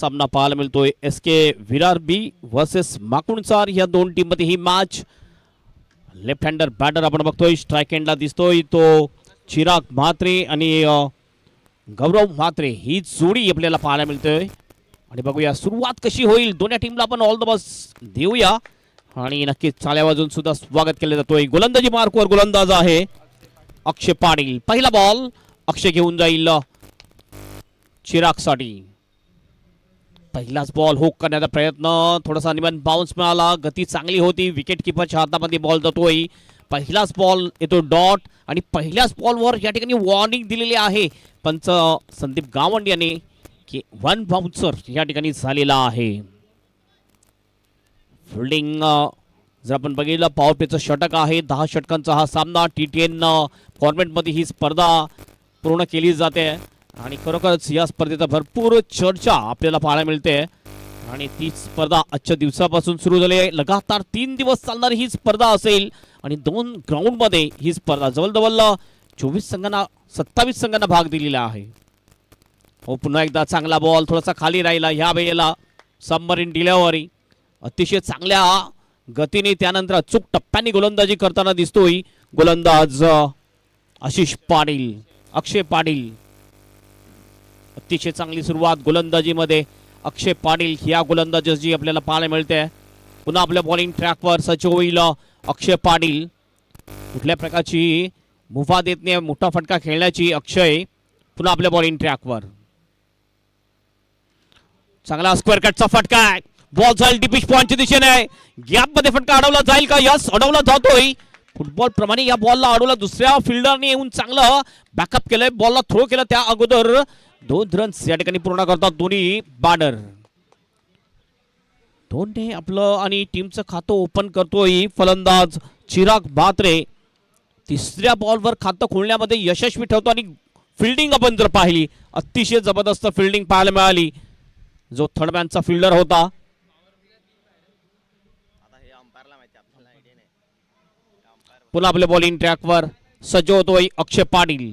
सामना पाहायला मिळतोय. एसके विरार बी वर्सेस माकुणसार या दोन टीम मध्ये ही मॅच. लेफ्ट हँडर बॅटर आपण बघतोय, स्ट्राइक एंडला दिसतोय तो चिराग म्हात्रे आणि गौरव म्हात्रे ही जोडी आपल्याला पाहायला मिळतोय. आणि बघूया सुरुवात कशी होईल. दोन्ही टीमला आपण ऑल द बेस्ट देऊया आणि नक्कीच चाल्या वाजून सुद्धा स्वागत केलं जातोय. गोलंदाजी मार्कवर गोलंदाज आहे अक्षय पाटील. पहिला बॉल अक्षय घेऊन जाईल चिराग साठी. पहिलाच बॉल हुक करण्याचा प्रयत्न, थोडासा निमान बाउन्स मिळाला, गती चांगली होती. विकेट किपरच्या हातामध्ये बॉल जातोय. पहिलाच बॉल येतो डॉट आणि पहिल्याच बॉलवर या ठिकाणी वॉर्निंग दिलेली आहे पंच संदीप गावंड यांनी की वन बाउन्सर या ठिकाणी झालेला आहे. फिल्डिंग जर आपण बघितलं पॉवर प्लेचं षटक आहे. 10 षटकांचा हा सामना T10 फॉर्मॅटमध्ये ही स्पर्धा पूर्ण केली जाते आणि खरोखरच या स्पर्धेचा भरपूर चर्चा आपल्याला पाहायला मिळते. आणि ती स्पर्धा आजच्या दिवसापासून सुरू झाली आहे. लगातार 3 दिवस चालणारी ही स्पर्धा असेल आणि 2 ग्राउंडमध्ये ही स्पर्धा जवळजवळ 24 संघांना 27 संघांना भाग दिलेला आहे. हो, पुन्हा एकदा चांगला बॉल थोडासा खाली राहिला. ह्या वेळेला सबमरीन डिलिव्हरी अतिशय चांगल्या गतीने, त्यानंतर अचूक टप्प्यांनी गोलंदाजी करताना दिसतोय गोलंदाज आशिष पाटील, अक्षय पाटील. अतिशय चांगली सुरुवात गोलंदाजीमध्ये अक्षय पाटील ह्या गोलंदाजाची आपल्याला पाहायला मिळते. पुन्हा आपल्या बॉलिंग ट्रॅकवर सज्ज होईल अक्षय पाटील. कुठल्या प्रकारची मुभा देत नाही, मोठा फटका खेळण्याची अक्षय पुन्हा आपल्या बॉलिंग ट्रॅकवर. चांगला स्क्वेअर कटचा फटका आहे. बॉल जाईल डीप पॉइंटच्या दिशेने. गॅप मध्ये फटका अडवला जाईल का? यस, अडवला जातोय. फुटबॉल प्रमाणे या बॉलला अडवला. दुसऱ्या फिल्डरने येऊन चांगलं बॅकअप केलंय. बॉलला थ्रो केला त्या अगोदर 2 रन्स या ठिकाणी पूर्ण करतात दोन्ही बॅटर. 2ने आपलं आणि टीमचं खातं ओपन करतोय फलंदाज चिराग म्हात्रे. तिसऱ्या बॉलवर खातं खोलण्यामध्ये यशस्वी ठरतो आणि फिल्डिंग आपण जर पाहिली अतिशय जबरदस्त फिल्डिंग पाहायला मिळाली. जो थर्डमॅनचा फिल्डर होता पुन्हा आपल्या बॉलिंग ट्रॅकवर सज्ज होतोय अक्षय पाटील.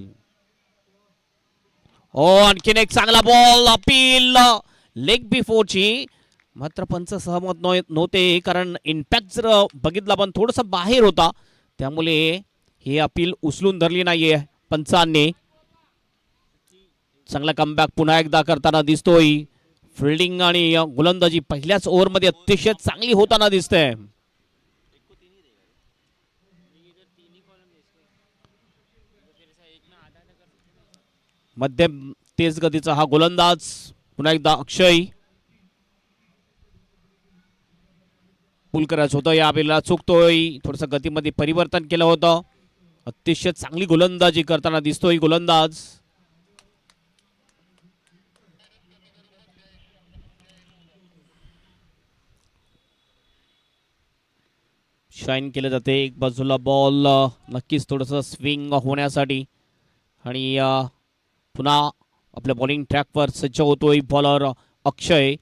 हो, आणखीन एक चांगला बॉल अपील लेग बिफोरची. मात्र पंच सहमत नव्हते कारण इम्पॅक्ट जर बघितला पण थोडंसं बाहेर होता, त्यामुळे हे अपील उचलून धरली नाहीये पंचांनी. चांगला कमबॅक पुन्हा एकदा करताना दिसतोय. फिल्डिंग आणि गोलंदाजी पहिल्याच ओव्हरमध्ये अतिशय चांगली होताना दिसते. मध्यम तेज गतीचा हा गोलंदाज पुन्हा एकदा अक्षय. पुल करायचं होतं, या वेळेला चुकतोय. थोडस गतीमध्ये परिवर्तन केलं होतं. अतिशय चांगली गोलंदाजी करताना दिसतोय गोलंदाज. शाईन केलं जाते एक बाजूला बॉल नक्कीच थोडस स्विंग होण्यासाठी. आणि पुन्हा आपल्या बॉलिंग ट्रॅकवर सज्ज होतोय बॉलर अक्षय.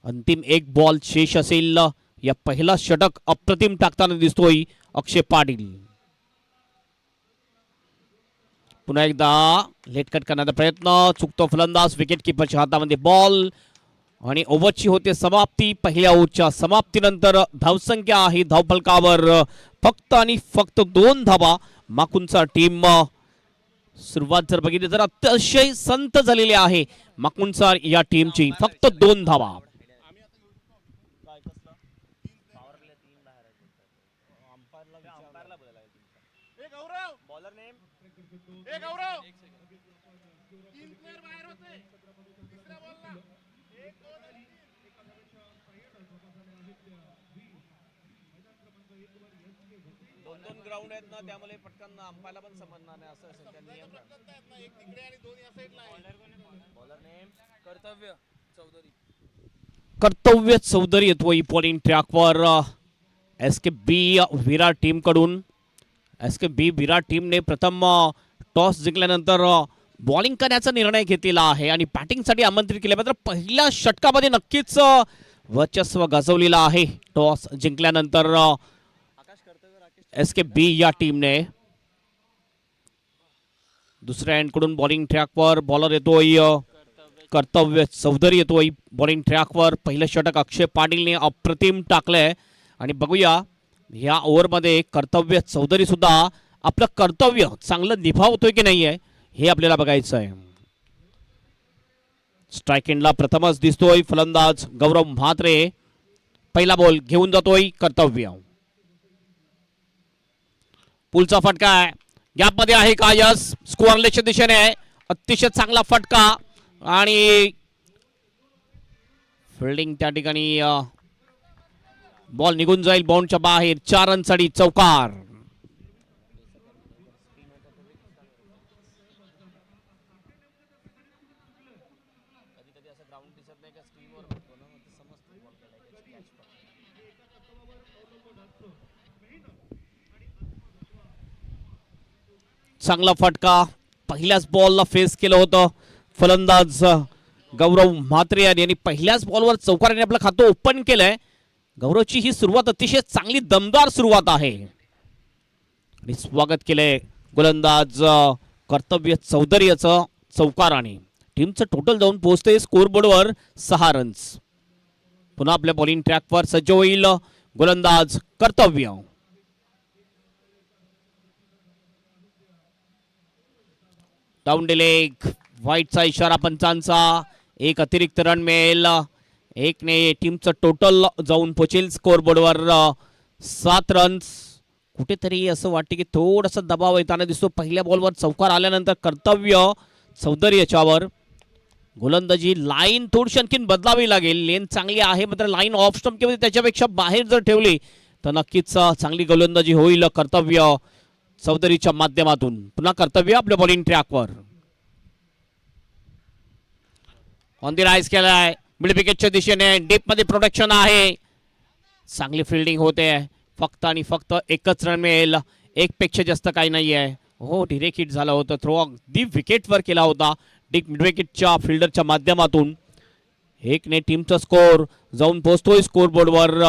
अंतिम एक बॉल शेष असेल. या पहिला षटक अप्रतिम टाकताना दिसतोय अक्षय पाटील. पुन्हा एकदा लेट कट करण्याचा प्रयत्न, चुकतो फलंदाज. विकेट किपरच्या हातामध्ये बॉल आणि ओव्हरची होते समाप्ती. पहिल्या ओव्हरच्या समाप्तीनंतर धावसंख्या आहे धावफलकावर फक्त आणि फक्त 2 धावा. माकुणचा टीम सुरुवात जर बघितली तर अतिशय संत झालेली आहे माकुणसार या टीमची. फक्त 2 धावा. दोन ग्राउंड आहेत ना, त्यामुळे पटकन अंपायरला पण समजणार नाही असं असेल त्या नियम. कर्तव्य चौधरी येतोय बॉलिंग ट्रॅकवर SKB विराट टीम कडून. SKB विराट टीमने प्रथम टॉस जिंकल्यानंतर बॉलिंग करण्याचा निर्णय घेतलेला आहे आणि बॅटिंगसाठी आमंत्रित केले. मात्र पहिल्या षटकामध्ये नक्कीच वर्चस्व गाजवलेला आहे टॉस जिंकल्यानंतर SKB या टीमने. दुसऱ्या एंडकडून बॉलिंग ट्रॅकवर बॉलर येतोय कर्तव्य चौधरी येतोय बॉलिंग ट्रॅकवर. पहिलं षटक अक्षय पाटीलने अप्रतिम टाकलंय आणि बघूया या ओव्हरमध्ये कर्तव्य चौधरी सुद्धा आपलं कर्तव्य चांगलं निभावतोय की नाहीये हे आपल्याला बघायचं आहे. स्ट्राइक एंडला प्रथमच दिसतोय फलंदाज गौरव म्हात्रे. पहिला बॉल घेऊन जातोय कर्तव्य. पुलचा फटका आहे, गॅपमध्ये आहे का? यस, स्कोअरलेसच्या दिशेने आहे. अतिशय चांगला फटका आणि फिल्डिंग त्या ठिकाणी बॉल निघून जाईल बाउंडच्या बाहेर. 4 रनसाठी चौकार. चांगला फटका पहिल्याच बॉलला फेस केलं होतं फलंदाज गौरव म्हात्रे यांनी. पहिल्याच बॉलवर चौकाराने आपलं खातं ओपन केलंय. गौरवची ही सुरुवात अतिशय चांगली दमदार सुरुवात आहे आणि स्वागत केलंय गोलंदाज कर्तव्य चौधरी याचं चौकाराने. टीमचं टोटल जाऊन पोहोचते स्कोर बोर्डवर 6 रन्स. पुन्हा आपल्या बॉलिंग ट्रॅकवर सज्ज होईल गोलंदाज कर्तव्य. डाऊन डिलेग, व्हाईटचा इशारा पंचांचा. एक अतिरिक्त रन मिळेल. एकने टीमचं टोटल जाऊन पोचेल स्कोर बोर्डवर 7 रन्स. कुठेतरी असं वाटते की थोडासा दबाव येताना दिसतो. पहिल्या बॉलवर चौकार आल्यानंतर कर्तव्य चौधरी याच्यावर. गोलंदाजी लाईन थोडीशी आणखीन बदलावी लागेल. लेन चांगली आहे मात्र लाईन ऑफ स्टंप किंवा त्याच्यापेक्षा बाहेर जर ठेवली तर नक्कीच चांगली गोलंदाजी होईल कर्तव्य चौधरीच्या माध्यमातून. पुन्हा कर्तव्य आपल्या बॉलिंग ट्रॅकवर. ऑन दी राईज केलाय मिड विकेटच्या दिशेने. डीप मध्ये प्रोटेक्शन आहे. चांगली फिल्डिंग होते. फक्त आणि फक्त एकच रन मिळेल. एक पेक्षा जास्त काही नाही आहे. हो, डिरेक्ट हिट झालं होतं. थ्रो अगदी विकेटवर केला होता डीप मिड विकेटच्या फिल्डरच्या माध्यमातून. एकने टीमचा स्कोर जाऊन पोहोचतोय स्कोर बोर्डवर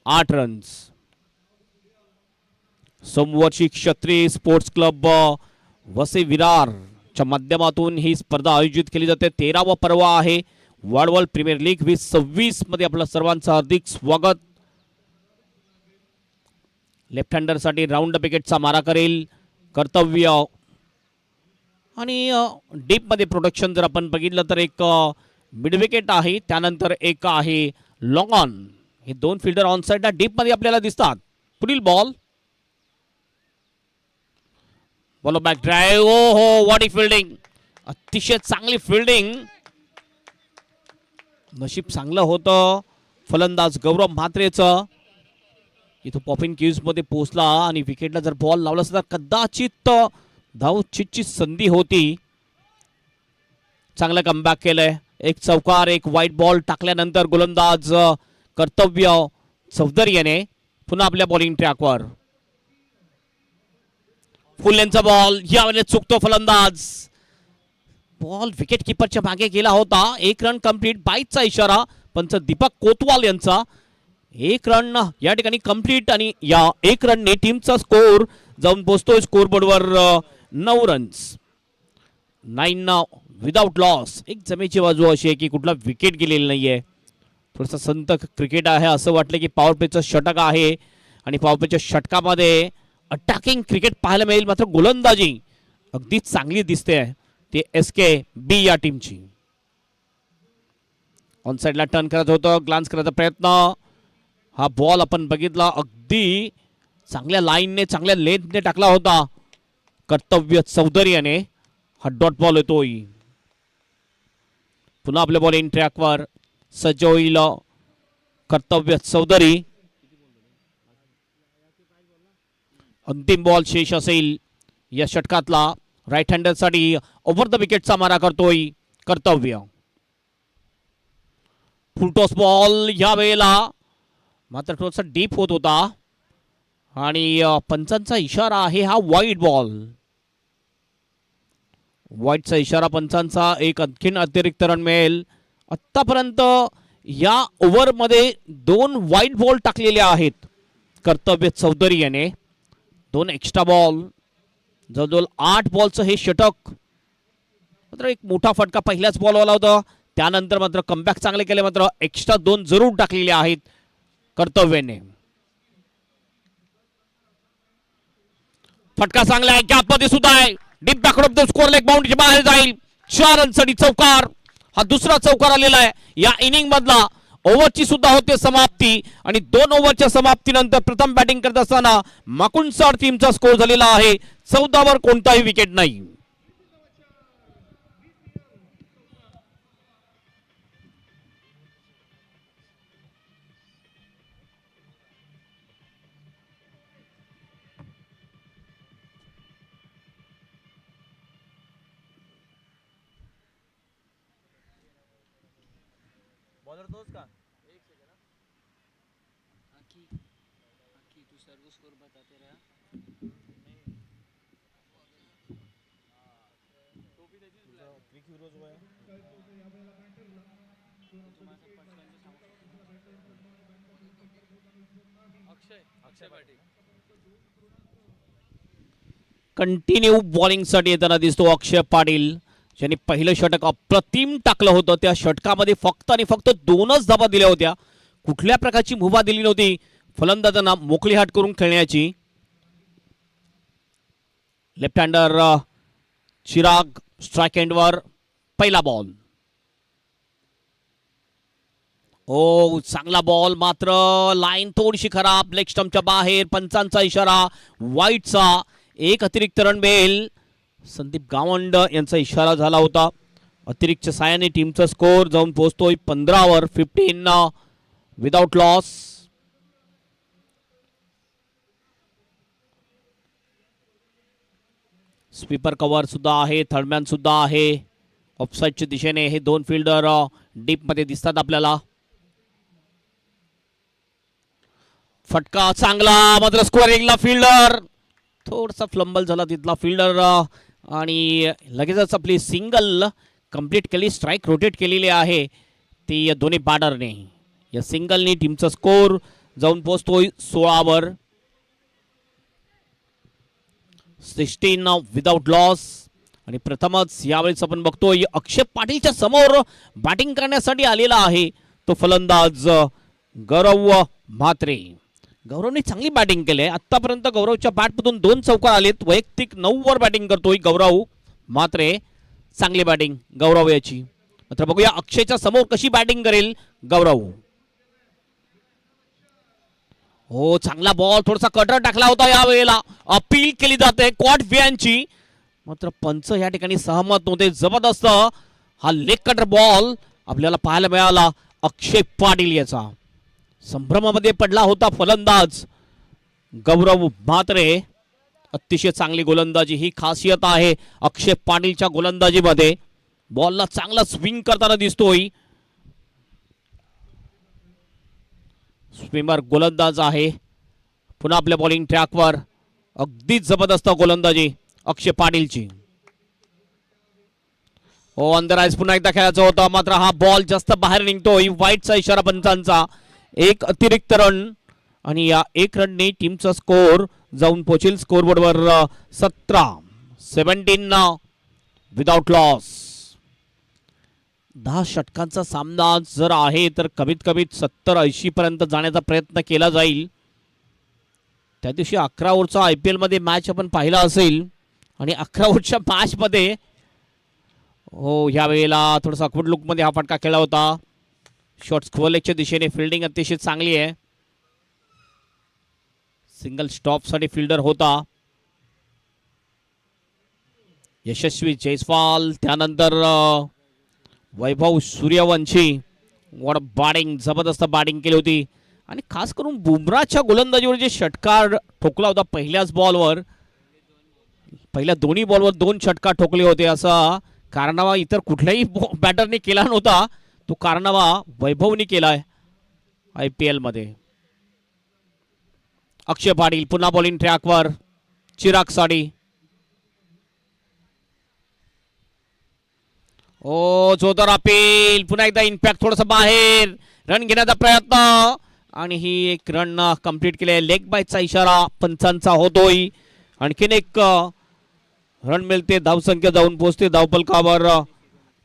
8 रन्स. सोमवर्षी क्षत्रिय स्पोर्ट्स क्लब वसई विरारच्या माध्यमातून ही स्पर्धा आयोजित केली जाते. 13वा पर्व आहे. वर्ल्ड प्रीमियर लीग 2026 मध्ये आपलं सर्वांचं हार्दिक स्वागत. लेफ्ट हँडर साठी राऊंड विकेटचा मारा करेल कर्तव्य आणि डीप मध्ये प्रोटेक्शन जर आपण बघितलं तर एक मिड विकेट आहे, त्यानंतर एक आहे लॉंग ऑन. हे 2 फिल्डर ऑन साइडला डीप मध्ये आपल्याला दिसतात. पुढील बॉल बॉल बॅक ड्राईव्ह. ओ हो, व्हॉट फिल्डिंग. अतिशय चांगली फिल्डिंग. नशीब चांगलं होतं फलंदाज गौरव म्हात्रेचं. इथं पॉपिंग क्यूज मध्ये पोहोचला आणि विकेटला जर बॉल लावला असता तर कदाचित धावचीची संधी होती. चांगलं कमबॅक केलंय. एक चौकार, एक व्हाईट बॉल टाकल्यानंतर गोलंदाज कर्तव्य चौधरी याने पुन्हा आपल्या बॉलिंग ट्रॅकवर. फुल लेनचा बॉल यावेळेस चुकतो फलंदाज. बॉल विकेट किपरच्या मागे गेला होता. 1 रन कंप्लीट. बाईचा इशारा पंच दीपक कोतवाल यांचा. 1 रन या ठिकाणी कंप्लीट आणि या 1 रनने टीमचा स्कोर जाऊन पोहोचतोय स्कोर बोर्डवर 9 रन्स. 9 without loss. एक जमेची बाजू अशी आहे की कुठला विकेट गेलेला नाहीये. थोडंसं संत क्रिकेट आहे असं वाटलं की पॉवर प्लेचं षटक आहे आणि पॉवर प्लेच्या षटकामध्ये अटॅकिंग क्रिकेट पाहायला मिळेल. मात्र गोलंदाजी अगदी चांगली दिसते आहे ते SKB या टीमची. ऑन साइडला टर्न करत होतं, ग्लान्स करायचा प्रयत्न. हा बॉल आपण बघितला अगदी चांगल्या लाईनने चांगल्या लेंथने टाकला होता कर्तव्य चौधरी याने. हा डॉट बॉल येतोय. पुन्हा आपल्या बॉलिंग ट्रॅकवर सज्ज होईल कर्तव्य चौधरी. अंतिम बॉल शेष असेल या षटकातला. राईट हँडर साठी ओव्हर द विकेटचा मारा करतोय कर्तव्य. फुलटॉस बॉल या वेळेला मात्र थोडासा डीप होत होता आणि पंचांचा इशारा आहे हा वाईड बॉल. वाईडचा इशारा पंचांचा. एक आणखीन अतिरिक्त रन मिळेल. आतापर्यंत या ओव्हरमध्ये 2 वाईड बॉल टाकलेले आहेत कर्तव्य चौधरी याने. 2 एक्स्ट्रा बॉल. जवळजवळ 8 बॉलचं हे षटक मात्र एक मोठा फटका पहिल्याच बॉलवाला होता. त्यानंतर मात्र कमबॅक चांगले केले, मात्र एक्स्ट्रा 2 जरूर टाकलेले आहेत कर्तव्याने. फटका चांगला आहे, गॅपमध्ये सुद्धा आहे, डीप बॅकवर्ड स्कोर लेग बाउंड्रीच्या बाहेर जाईल. 4 रनसाठी चौकार, हा दुसरा चौकार आलेला आहे या इनिंग मधला. ओव्हरची सुद्धा होते समाप्ती आणि 2 ओव्हरच्या समाप्तीनंतर प्रथम बॅटिंग करत असताना माकुणसाड टीमचा स्कोर झालेला आहे 14 वर कोणताही विकेट नाही. बॉलर तोच का? एक सेकंड तू सर्व स्कोर बताते रहा. क्रिक हिरो जो आहे अक्षय पाटील कंटिन्यू बॉलिंग साठी येताना दिसतो अक्षय पाटील, ज्यांनी पहिलं षटक अप्रतिम टाकलं होतं. त्या षटकामध्ये फक्त आणि फक्त 2च धावा दिल्या होत्या. कुठल्या प्रकारची मुभा दिली नव्हती फलंदाजांना मोकळी हात करून खेळण्याची. लेफ्ट हँडर चिराग स्ट्राइक एंडवर पहिला बॉल. ओ चांगला बॉल, मात्र लाईन थोडीशी खराब, लेग स्टंपच्या बाहेर. पंचांचा इशारा, वाईटचा. एक अतिरिक्त रन मिळेल. संदीप गावंड यांचा इशारा झाला होता. अतिरिक्त साहाय्याने टीमचा स्कोर जाऊन पोहोचतोय 15 वर. 15 विदाउट लॉस. स्वीपर कव्हर सुद्धा आहे, थर्डमॅन सुद्धा आहे. ऑफसाईडच्या दिशेने हे 2 फिल्डर डीप मध्ये दिसतात आपल्याला. फटका चांगला, मात्र स्कोअरिंगला फिल्डर थोडासा फ्लंबल झाला तिथला फिल्डर आणि लगेचच आपली सिंगल कंप्लीट केली. स्ट्राइक रोटेट केलेली आहे ती दोन्ही बॅटरने. या सिंगलनी टीमचा स्कोर जाऊन पोहोचतोय 16 वर. 16 विदाउट लॉस. आणि प्रथमच यावेळेस आपण बघतोय अक्षय पाटीलच्या समोर बॅटिंग करण्यासाठी आलेला आहे तो फलंदाज गौरव म्हात्रे. गौरवने चांगली बॅटिंग केली आहे आतापर्यंत. गौरवच्या बॅटमधून 2 चौकार आलेत. वैयक्तिक 9 वर बॅटिंग करतोय गौरव म्हात्रे. चांगली बॅटिंग गौरव याची. मात्र बघूया अक्षयच्या समोर कशी बॅटिंग करेल गौरव. हो चांगला बॉल, थोडासा कटर टाकला होता. यावेळेला अपील केली जाते क्वाड व्यांची, मात्र पंच या ठिकाणी सहमत नव्हते. जबरदस्त हा लेग कटर बॉल आपल्याला पाहायला मिळाला अक्षय पाटील याचा. संभ्रमामध्ये पडला होता फलंदाज गौरव म्हात्रे. अतिशय चांगली गोलंदाजी, ही खासियत आहे अक्षय पाटीलच्या गोलंदाजीमध्ये. बॉलला चांगला स्विंग करताना दिसतोय. स्विमर गोलंदाज आहे. पुन्हा आपल्या बॉलिंग ट्रॅकवर अगदीच जबरदस्त गोलंदाजी अक्षय पाटीलची. हो अंदर आयस पुन्हा एकदा खेळायचं होतं, मात्र हा बॉल जास्त बाहेर निघतोय. वाईटचा इशारा पंचांचा. एक अतिरिक्त रन आणि या 1 रनने टीमचा स्कोर जाऊन पोहोचेल स्कोरबोर्डवर 17 विदाउट लॉस. 10 षटकांचा सामना जर आहे तर कमीत कमी 70-80 पर्यंत जाण्याचा प्रयत्न केला जाईल. त्या दिवशी 11 ओव्हरचा IPL मध्ये मॅच आपण पाहिला असेल आणि 11 ओव्हरच्या मॅच मध्ये हो ह्या वेळेला थोडासा गुड लुक मध्ये हा फटका खेळला होता. शॉट्स खोलेच्या दिशेने फिल्डिंग अतिशय चांगली आहे. सिंगल स्टॉप साठी फिल्डर होता यशस्वी जयस्वाल. त्यानंतर वैभव सूर्यवंशी. वॉट बॅटिंग, जबरदस्त बॅटिंग केली होती. आणि खास करून बुमराच्या गोलंदाजीवर जे षटकार ठोकला होता पहिल्याच बॉलवर, पहिल्या दोन्ही बॉलवर 2 षटकार ठोकले होते. असा कारनामा इतर कुठल्याही बॅटरने केला नव्हता. तो कारनामा वैभवनी केलाय IPL मध्ये. अक्षय पाटील पुन्हा बॉलिंग ट्रॅकवर. चिराग साठी. ओ जोरदार अपील. पुन्हा एकदा इम्पॅक्ट थोडंसं बाहेर. रन घेण्याचा प्रयत्न आणि ही एक रन कंप्लीट केले. लेग बायचा इशारा पंचांचा होतोय. आणखीन एक रन मिळते, धावसंख्या जाऊन पोहोचते धावफलकावर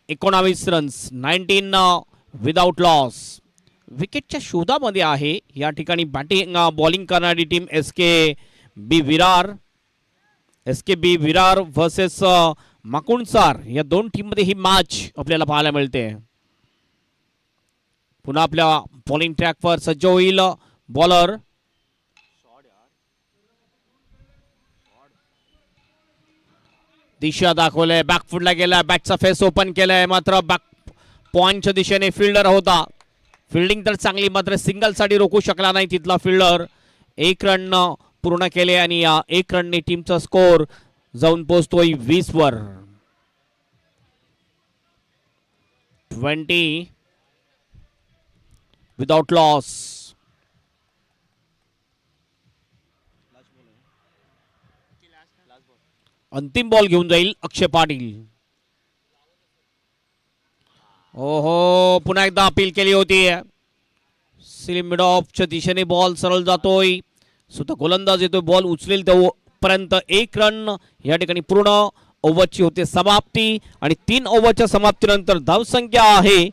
19 रन्स, 19 विदाउट लॉस. विकेटच्या शोधामध्ये आहे या ठिकाणी बॅटिंग बॉलिंग करणारी टीम एस के बी विरार वर्सेस माकुणसार. या दोन टीम मध्ये ही मॅच आपल्याला पाहायला मिळते. पुन्हा आपल्या बॉलिंग ट्रॅकवर सज्ज होईल बॉलर. दिशा दाखवलंय, बॅकफुटला गेला, बॅटचा फेस ओपन केलाय, मात्र बॅक पॉइंटच्या दिशेने फिल्डर होता. फिल्डिंग तर चांगली, मात्र सिंगल साठी रोखू शकला नाही तिथला फिल्डर. 1 रन पूर्ण केले आणि या 1 रनने टीमचा स्कोर जाऊन पोहोचतोय 20 वर. 20 विदाउट लॉस. अंतिम बॉल घेऊन जाईल अक्षय पाटील. ओहो, पुन्हा एकदा अपील केली होती. स्लिम मिड ऑफच्या दिशेने बॉल सरळ जातोय. स्वतः गोलंदाज येतोय, बॉल उचलेल तोपर्यंत 1 रन या ठिकाणी पूर्ण ओव्हरची होते समाप्ती. आणि 3 ओव्हरच्या समाप्तीनंतर धावसंख्या आहे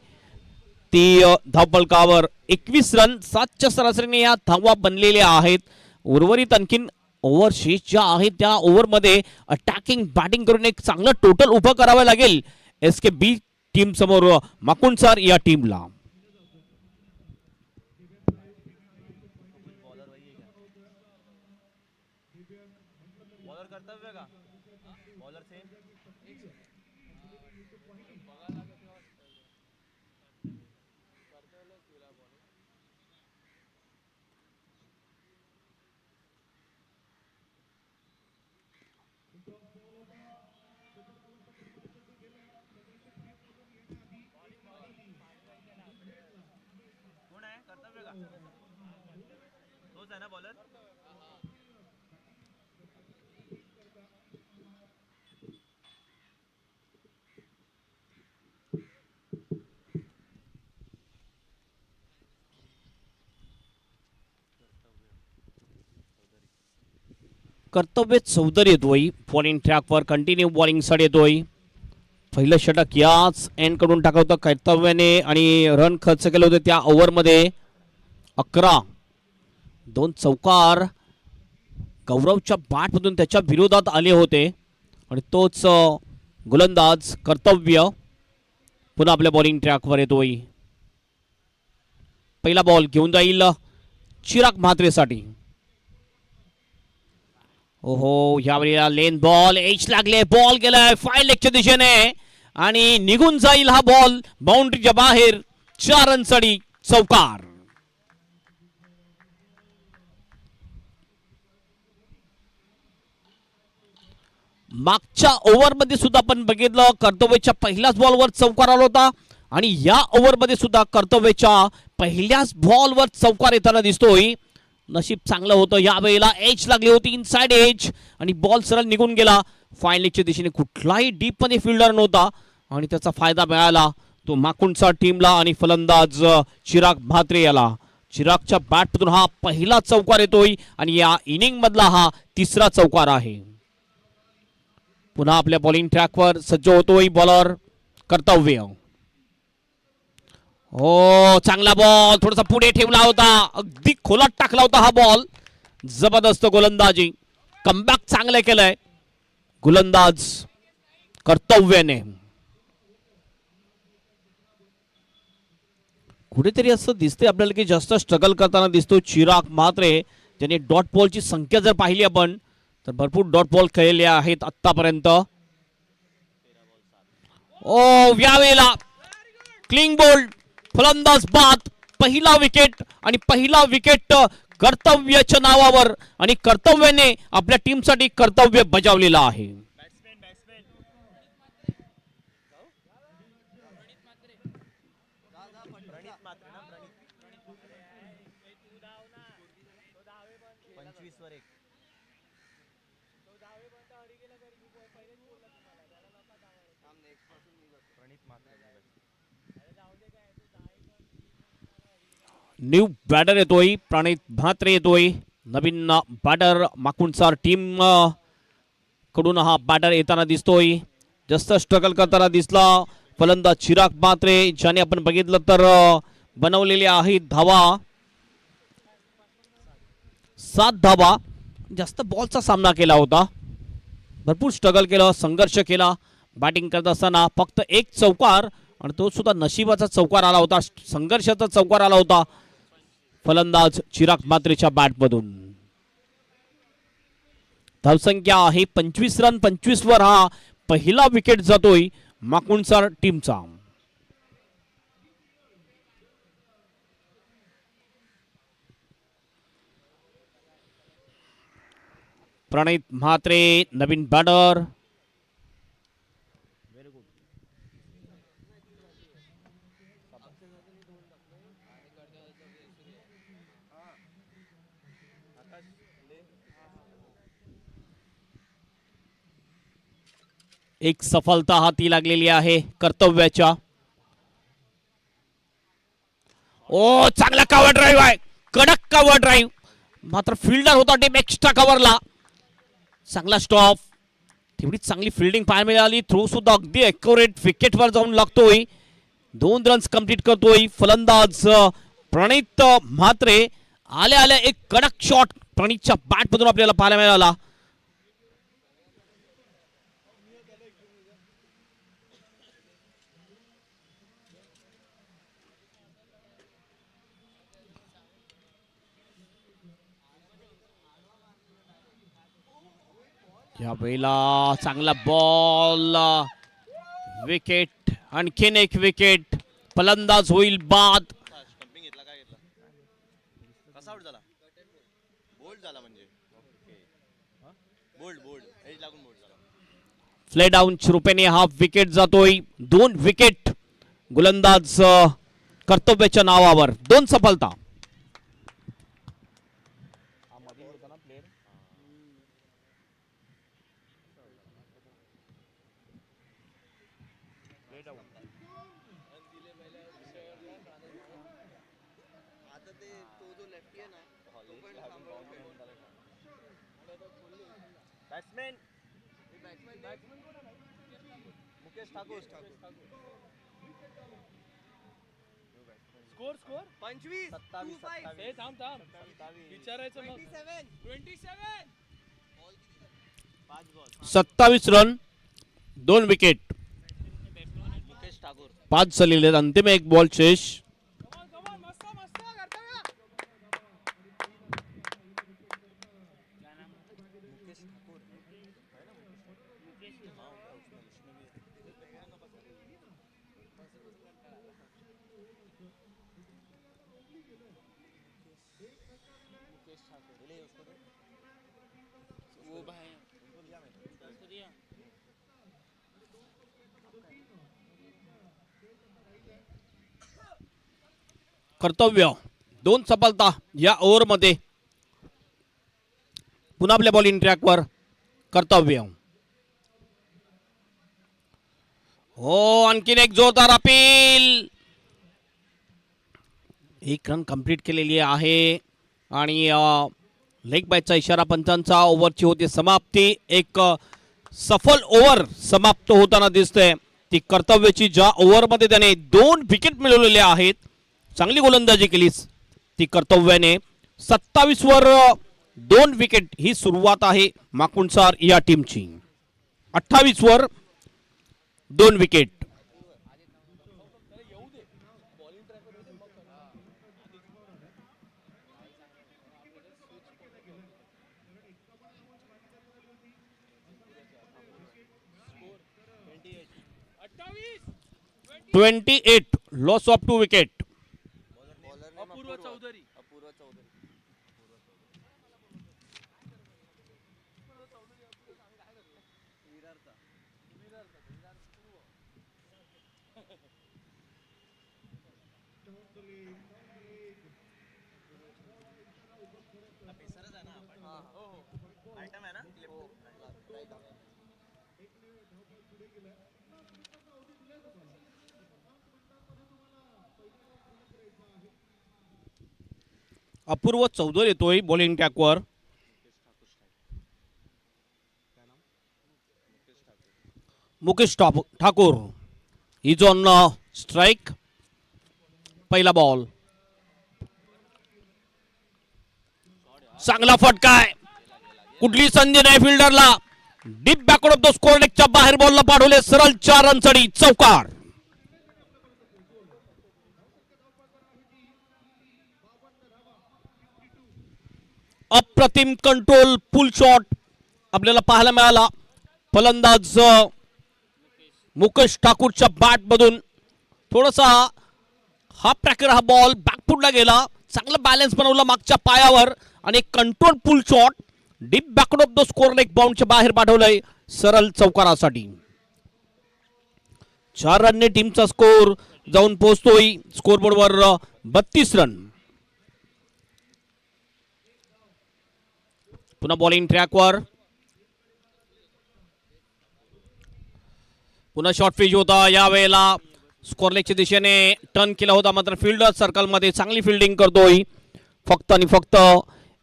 ती धावफलकावर 21 रन. 7च्या सरासरीने या धावा बनलेल्या आहेत. उर्वरित आणखीन ओव्हर शेष ज्या आहेत त्या ओव्हरमध्ये अटॅकिंग बॅटिंग करून एक चांगलं टोटल उभं करावं लागेल एस के बी टीम समोर माकुणसार या टीमला. बॉलर कर्तव्य का बॉलर से कौन है कर्तव्य का तोच आहे ना बॉलर. कर्तव्य चौधरी येतोय बॉलिंग ट्रॅकवर, कंटिन्यू बॉलिंग साठी येतोय. पहिलं षटक याच एंड कडून टाकलं होतं कर्तव्याने आणि रन खर्च केले होते त्या ओव्हरमध्ये. 11 2 चौकार गौरवच्या बॅटमधून त्याच्या विरोधात आले होते आणि तोच गोलंदाज कर्तव्य पुन्हा आपल्या बॉलिंग ट्रॅकवर येतोय. पहिला बॉल घेऊन जाईल चिराग म्हात्रेसाठी. ओहो, यावेळी लेन बॉल एज लागले, बॉल गेलाय 5 लेगच्या दिशेने आणि निघून जाईल हा बॉल बाउंड्रीच्या बाहेर. 4 रनसाठी चौकार. मागच्या ओव्हरमध्ये सुद्धा आपण बघितलं कर्तव्याच्या पहिल्याच बॉलवर चौकार आला होता आणि या ओव्हरमध्ये सुद्धा कर्तव्याच्या पहिल्याच बॉलवर चौकार येताना दिसतोय. नशीब चांगलं होतं, यावेळेला एज लागली होती, इनसाइड एज आणि बॉल सरळ निघून गेला. फायनलच्या दिशेने कुठलाही डीप मध्ये फिल्डर नव्हता आणि त्याचा फायदा मिळाला तो माकुणसार टीमला आणि फलंदाज चिराग म्हात्रे याला. चिरागच्या बॅटमधून हा पहिला चौकार येतोय आणि या इनिंग मधला हा 3रा चौकार आहे. पुन्हा आपल्या बॉलिंग ट्रॅकवर सज्ज होतोय बॉलर कर्तव्य. हो, चांगला बॉल, थोडासा पुढे ठेवला होता, अगदी खोलात टाकला होता हा बॉल. जबरदस्त गोलंदाजी, कमबॅक चांगलं केलंय गोलंदाज कर्तव्याने. कुठेतरी असं दिसतंय आपल्याला की जास्त स्ट्रगल करताना दिसतो चिराग म्हात्रे. त्याने डॉट बॉलची संख्या जर पाहिली आपण तर भरपूर डॉट बॉल खेळले आहेत आतापर्यंत. ओ, यावेळेला क्लीन बोल्ड, फलंदाज बाद, पहिला विकेट आणि पहिला विकेट कर्तव्याच्या नावावर आणि कर्तव्याने आपल्या टीमसाठी कर्तव्य बजावलेलं आहे. न्यू बॅटर येतोय, प्रणित म्हात्रे येतोय, नवीन बॅटर माकुणसार टीम कडून हा बॅटर येताना दिसतोय. जास्त स्ट्रगल करताना दिसला फलंदाज चिराग म्हात्रे, ज्याने आपण बघितलं तर बनवलेले आहेत धावा 7 धावा. जास्त बॉलचा सामना केला होता, भरपूर स्ट्रगल केलं, संघर्ष केला बॅटिंग करत असताना. फक्त एक चौकार आणि तो सुद्धा नशिबाचा चौकार आला होता, संघर्षाचा चौकार आला होता फलंदाज चिराग म्हात्रेच्या बॅटमधून. धावसंख्या आहे 25 रन. 25 वर हा पहिला विकेट जातोय माकुणसार टीमचा. प्रणित म्हात्रे नवीन बॅटर. एक सफलता हाती लागलेली आहे कर्तव्याच्या. ओ चांगला कव्हर ड्राईव्ह आहे, कडक कव्हर ड्राईव्ह. मात्र फिल्डर होता टीम एक्स्ट्रा कव्हरला. चांगला स्टॉप, तेवढी चांगली फिल्डिंग पाहायला मिळाली. थ्रो सुद्धा अगदी ॲक्युरेट विकेटवर जाऊन लागतोय. 2 रन्स कंप्लीट करतोय फलंदाज प्रणित म्हात्रे. आल्या आल्या एक कडक शॉट प्रणितच्या बॅटमधून आपल्याला पाहायला मिळाला. या वेळेला चांगला बॉल, विकेट, आणखीन एक विकेट. फलंदाज होईल बाद. कसा आउट झाला? बोल्ड झाला म्हणजे बोल्ड एज लागून बोल्ड झाला. फ्ले डाऊन रुपयाने हा विकेट जातोय. 2 विकेट गोलंदाज कर्तव्याच्या नावावर. 2 सफलता. बॅट्समॅन मुकेश ठाकूर. स्कोर 25 27 विचारायचं मग 27 27 रन, 2 विकेट. मुकेश ठाकूर 5 झालेले आहेत. अंतिम एक बॉल शेष. कर्तव्य 2 सफलता या ओव्हरमध्ये. पुन्हा आपल्या बॉलिंग ट्रॅकवर कर्तव्य. हो आणखीन एक जोरदार अपील. 1 रन कंप्लीट केलेली आहे आणि लेग बायचा इशारा पंचांचा. ओव्हरची होती समाप्ती. एक सफल ओव्हर समाप्त होताना दिसते ती कर्तव्याची, ज्या ओव्हरमध्ये त्याने 2 विकेट मिळवलेले आहेत. चांगली गोलंदाजी केलीच ती कर्तव्याने. 27 वर 2 विकेट ही सुरुवात आहे माकुणसार या टीमची. 28 वर 2 wicket. (28) loss of 2 wicket. Apurva Chaudhari item आहे ना. अपूर्व चौधरी येतोय बॉलिंग ट्रॅकवर. Mukesh Thakur is on strike. पहिला बॉल. चांगला फटका आहे. कुठली संधी नाही फिल्डरला. Deep backward of the square लेगच्या बाहेर बॉलला पाठवले. सरळ 4 रनसाठी चौकार. अप्रतिम कंट्रोल पुल शॉट आपल्याला पाहायला मिळाला. फलंदाज मुकेश ठाकूरच्या बॅट मधून थोडासा हाफ ट्रॅकर हा बॉल बॅकफुटला गेला. चांगला बॅलन्स बनवला मागच्या पायावर आणि control pull shot deep backward of the square leg बाउंडच्या बाहेर पाठवलंय सरळ चौकारासाठी. 4 रनने टीमचा स्कोर जाऊन पोहोचतोय स्कोरबोर्डवर 32 रन. पुन्हा बॉलिंग ट्रॅकवर. पुन्हा शॉर्ट फिच होता. यावेळेला स्कोर लेगच्या दिशेने टर्न केला होता मात्र फिल्डर सर्कल मध्ये चांगली फिल्डिंग करतोय. फक्त आणि फक्त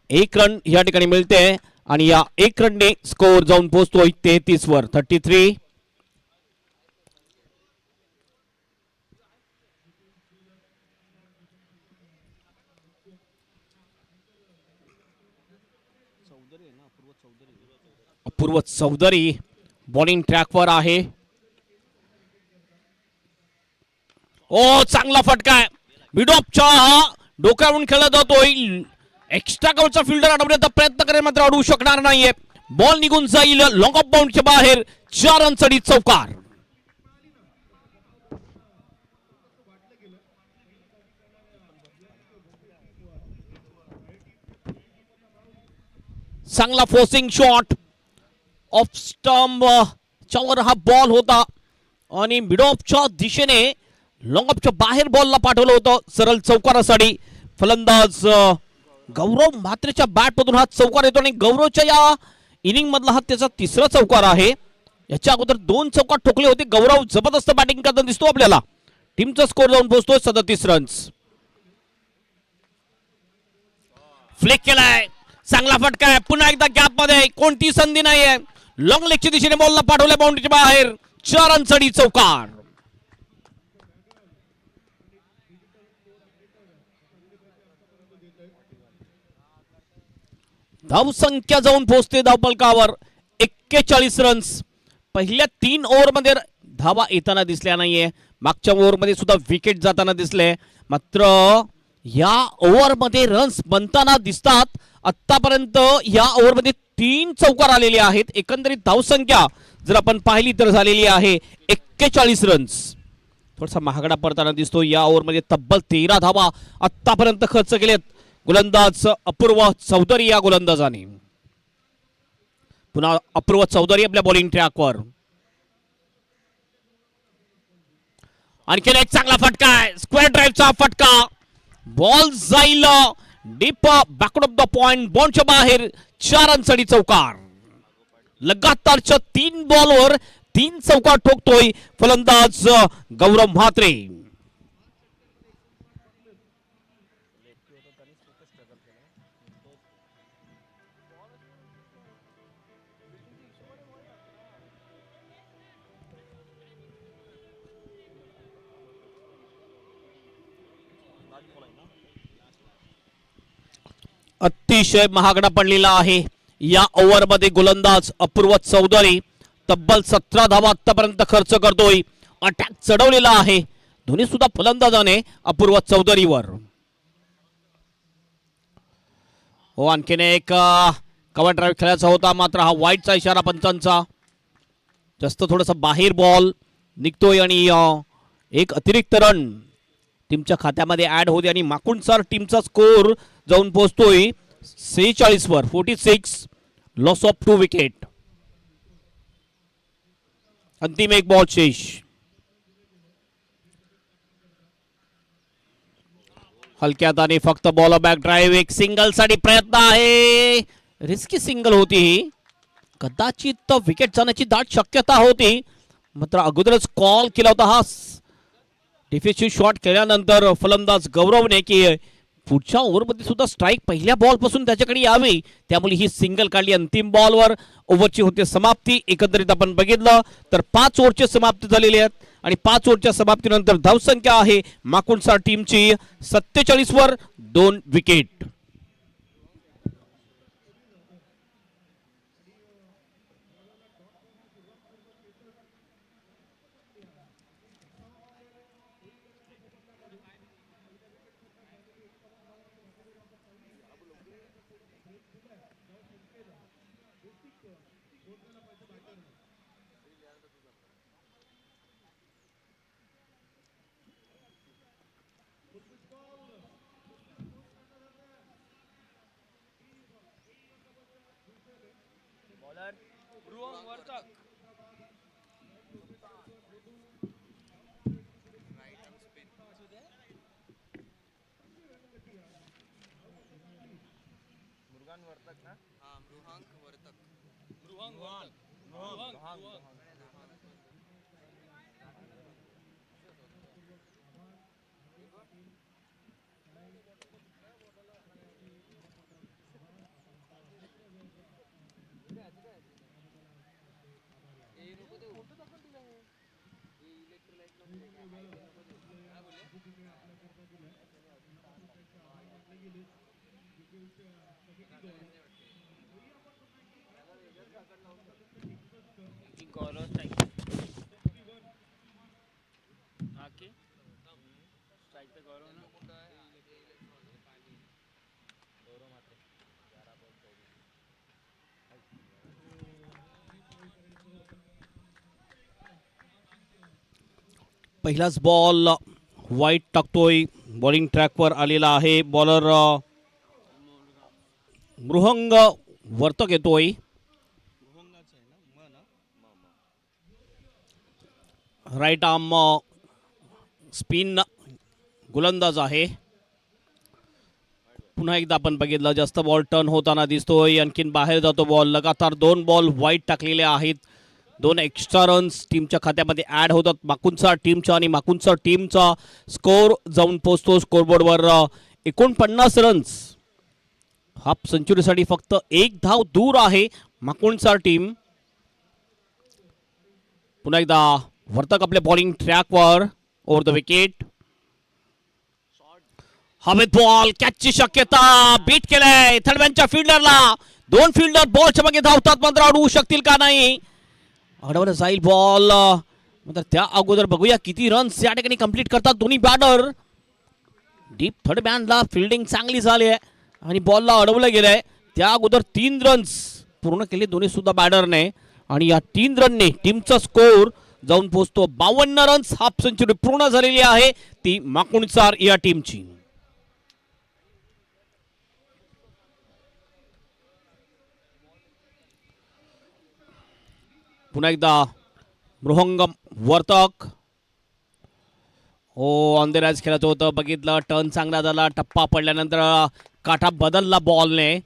1 रन या ठिकाणी मिळते आणि या 1 रनने स्कोर जाऊन पोहोचतोय 33 वर 33. अपूर्व चौधरी बॉलिंग ट्रॅकवर आहे. ओ चांगला फटका आहे. मिडऑफच्या डोक्यावरून खेळला जातोय. एक्स्ट्रा कव्हरचा फिल्डर अडवण्याचा प्रयत्न करेल मात्र अडवू शकणार नाहीये. बॉल निघून जाईल लॉंग ऑफ बाउंडच्या बाहेर. 4 रनसाठी चौकार. चांगला फोर्सिंग शॉट ऑफ स्टंप च्यावर हा बॉल होता आणि मिड ऑफच्या दिशेने लॉंग ऑफच्या बाहेर बॉलला पाठवलं होतं सरळ चौकारासाठी. फलंदाज गौरव म्हात्रेच्या बॅट मधून हा चौकार येतो आणि गौरवच्या या इनिंग मधला हा त्याचा 3रा चौकार आहे. याच्या अगोदर 2 चौकार ठोकले होते. गौरव जबरदस्त बॅटिंग करताना दिसतो आपल्याला. टीमचा स्कोर जाऊन पोहोचतोय 37 रन्स. फ्लिक केलाय. चांगला फटका आहे. पुन्हा एकदा गॅप मध्ये कोणती संधी नाहीये. लॉंग लेगच्या दिशेने बॉलला पाठवल्या बाउंड्रीच्या बाहेर. 4 रनसाठी चौकार. धावसंख्या जाऊन पोहोचते धावफलकावर 41 रन्स. पहिल्या 3 ओव्हरमध्ये धावा येताना दिसल्या नाहीये. मागच्या ओव्हरमध्ये सुद्धा विकेट जाताना दिसले मात्र या ओव्हरमध्ये रन्स बनताना दिसतात. आतापर्यंत या ओव्हरमध्ये 3 चौकार आलेले आहेत. एकंदरीत धावसंख्या जर आपण पाहिली तर झालेली आहे 41 रन्स. थोडासा महागडा पडताना दिसतो. या ओव्हरमध्ये तब्बल 13 धावा आतापर्यंत खर्च केलेत गोलंदाज अपूर्व चौधरी या गोलंदाजाने. पुन्हा अपूर्व चौधरी आपल्या बॉलिंग ट्रॅकवर. आणखीन एक चांगला फटका आहे. स्क्वेअर ड्राईव्हचा फटका. बॉल जाईल deep backward of the point बॉन्डच्या बाहेर. 4 रनसाठी चौकार. लगातारच्या 3 बॉलवर 3 चौकार ठोकतोय फलंदाज गौरव म्हात्रे. अतिशय महागडा पडलेला आहे या ओव्हरमध्ये गोलंदाज अपूर्व चौधरी. तब्बल 17 धावा आतापर्यंत खर्च करतोय. अटॅक चढवलेला आहे दोन्ही सुद्धा फलंदाजाने अपूर्व चौधरीवर. हो आणखीन एक कव्हर ड्राईव्ह खेळायचा होता मात्र हा वाईटचा इशारा पंचांचा. जास्त थोडासा बाहेर बॉल निघतोय आणि एक अतिरिक्त रन टीमच्या खात्यामध्ये ऍड होते आणि माकुंडसर टीमचा स्कोर जाऊन पोहोचतोय 46 वर 46. Loss of 2 wicket. अंतिम एक बॉल शेष. हलक्यात आणि फक्त बॉल बॅक ड्राईव्ह. एक सिंगल साठी प्रयत्न आहे. रिस्की सिंगल होती. कदाचित विकेट जाण्याची दाट शक्यता होती मात्र अगोदरच कॉल केला होता हा डिफेन्सिव्ह शॉट केल्यानंतर फलंदाज गौरवने की पुढच्या ओव्हरमध्ये सुद्धा स्ट्राईक पहिल्या बॉल पासून त्याच्याकडे यावी, त्यामुळे ही सिंगल काढली. अंतिम बॉलवर ओव्हरची होते समाप्ती. एकंदरीत आपण बघितलं तर 5 ओव्हरची समाप्ती झालेली आहेत आणि 5 ओव्हरच्या समाप्तीनंतर धावसंख्या आहे माकुणसार टीमची 47 वर 2 विकेट. बॉलर ध्रुवम वर्तक. मुरुगन वर्तक ना. मृहांक वर्तक. गौरव स्ट्राइक आके स्ट्राइक पे गौरव ना. पहिलाच बॉल वाईट टाकतोय. बॉलिंग ट्रॅकवर आलेला आहे. बॉलर मृहंग वर्तक येतोय. राईट आर्म स्पिन गोलंदाज आहे. पुन्हा एकदा आपण बघितलं जास्त बॉल टर्न होताना दिसतोय. आणखीन बाहेर जातो बॉल. लगातार 2 बॉल वाईट टाकलेले आहेत. 2 एक्स्ट्रा रन्स टीमच्या खात्यामध्ये ऍड होतात माकुणसार टीमच्या आणि माकुणसार टीमचा स्कोर जाऊन पोहोचतो स्कोरबोर्डवर 49 रन्स. हाफ सेंचुरीसाठी फक्त 1 धाव दूर आहे माकुणसार टीम. पुन्हा एकदा वर्तक आपल्या बॉलिंग ट्रॅकवर ओव्हर द विकेट. हवेत बॉल कॅचची शक्यता. बीट केलंय थर्डमॅनच्या फिल्डरला. 2 फिल्डर बॉलच्या मागे धावतात मात्र अडवू शकतील का नाही. अडवलं जाईल बॉल मात्र त्या अगोदर बघूया किती रन्स या ठिकाणी कंप्लीट करतात दोन्ही बॅटर. डीप थर्ड मॅनला फिल्डिंग चांगली झाली आहे आणि बॉलला अडवलं गेलंय. त्या अगोदर 3 रन्स पूर्ण केले दोन्ही सुद्धा बॅटरने आणि या 3 रनने टीमचा स्कोर जाऊन पोहोचतो 52 रन्स. हाफ सेंचुरी पूर्ण झालेली आहे ती माकुणसार या टीमची. पुन्हा एकदा मृहंगम वर्तक ऑन द रॅज खेळत होतं. बघितलं टर्न चांगला झाला. टप्पा पडल्यानंतर काठा बदलला बॉलने.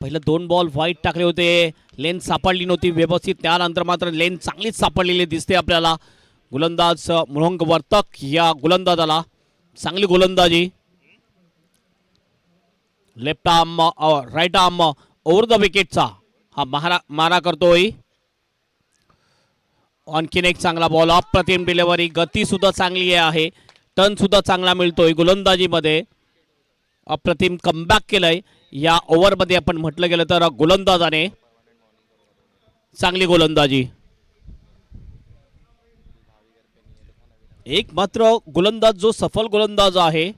पहिलं 2 बॉल वाईट टाकले होते. लेन सापडली नव्हती व्यवस्थित. त्यानंतर मात्र लेन चांगलीच सापडलेली दिसते आपल्याला. गोलंदाज मृहंग वर्तक या गोलंदाजाला चांगली गोलंदाजी. Left arm right arm over the विकेटचा हा मारा करतोय. आणखीन एक चांगला बॉल. अप्रतिम डिलिव्हरी. गती सुद्धा चांगली आहे. टर्न सुद्धा चांगला मिळतोय गोलंदाजीमध्ये. अप्रतिम कमबॅक केलंय या ओव्हरमध्ये आपण म्हटलं गेलं तर गोलंदाजाने. चांगली गोलंदाजी. एक मात्र गोलंदाज जो सफल गोलंदाज आहे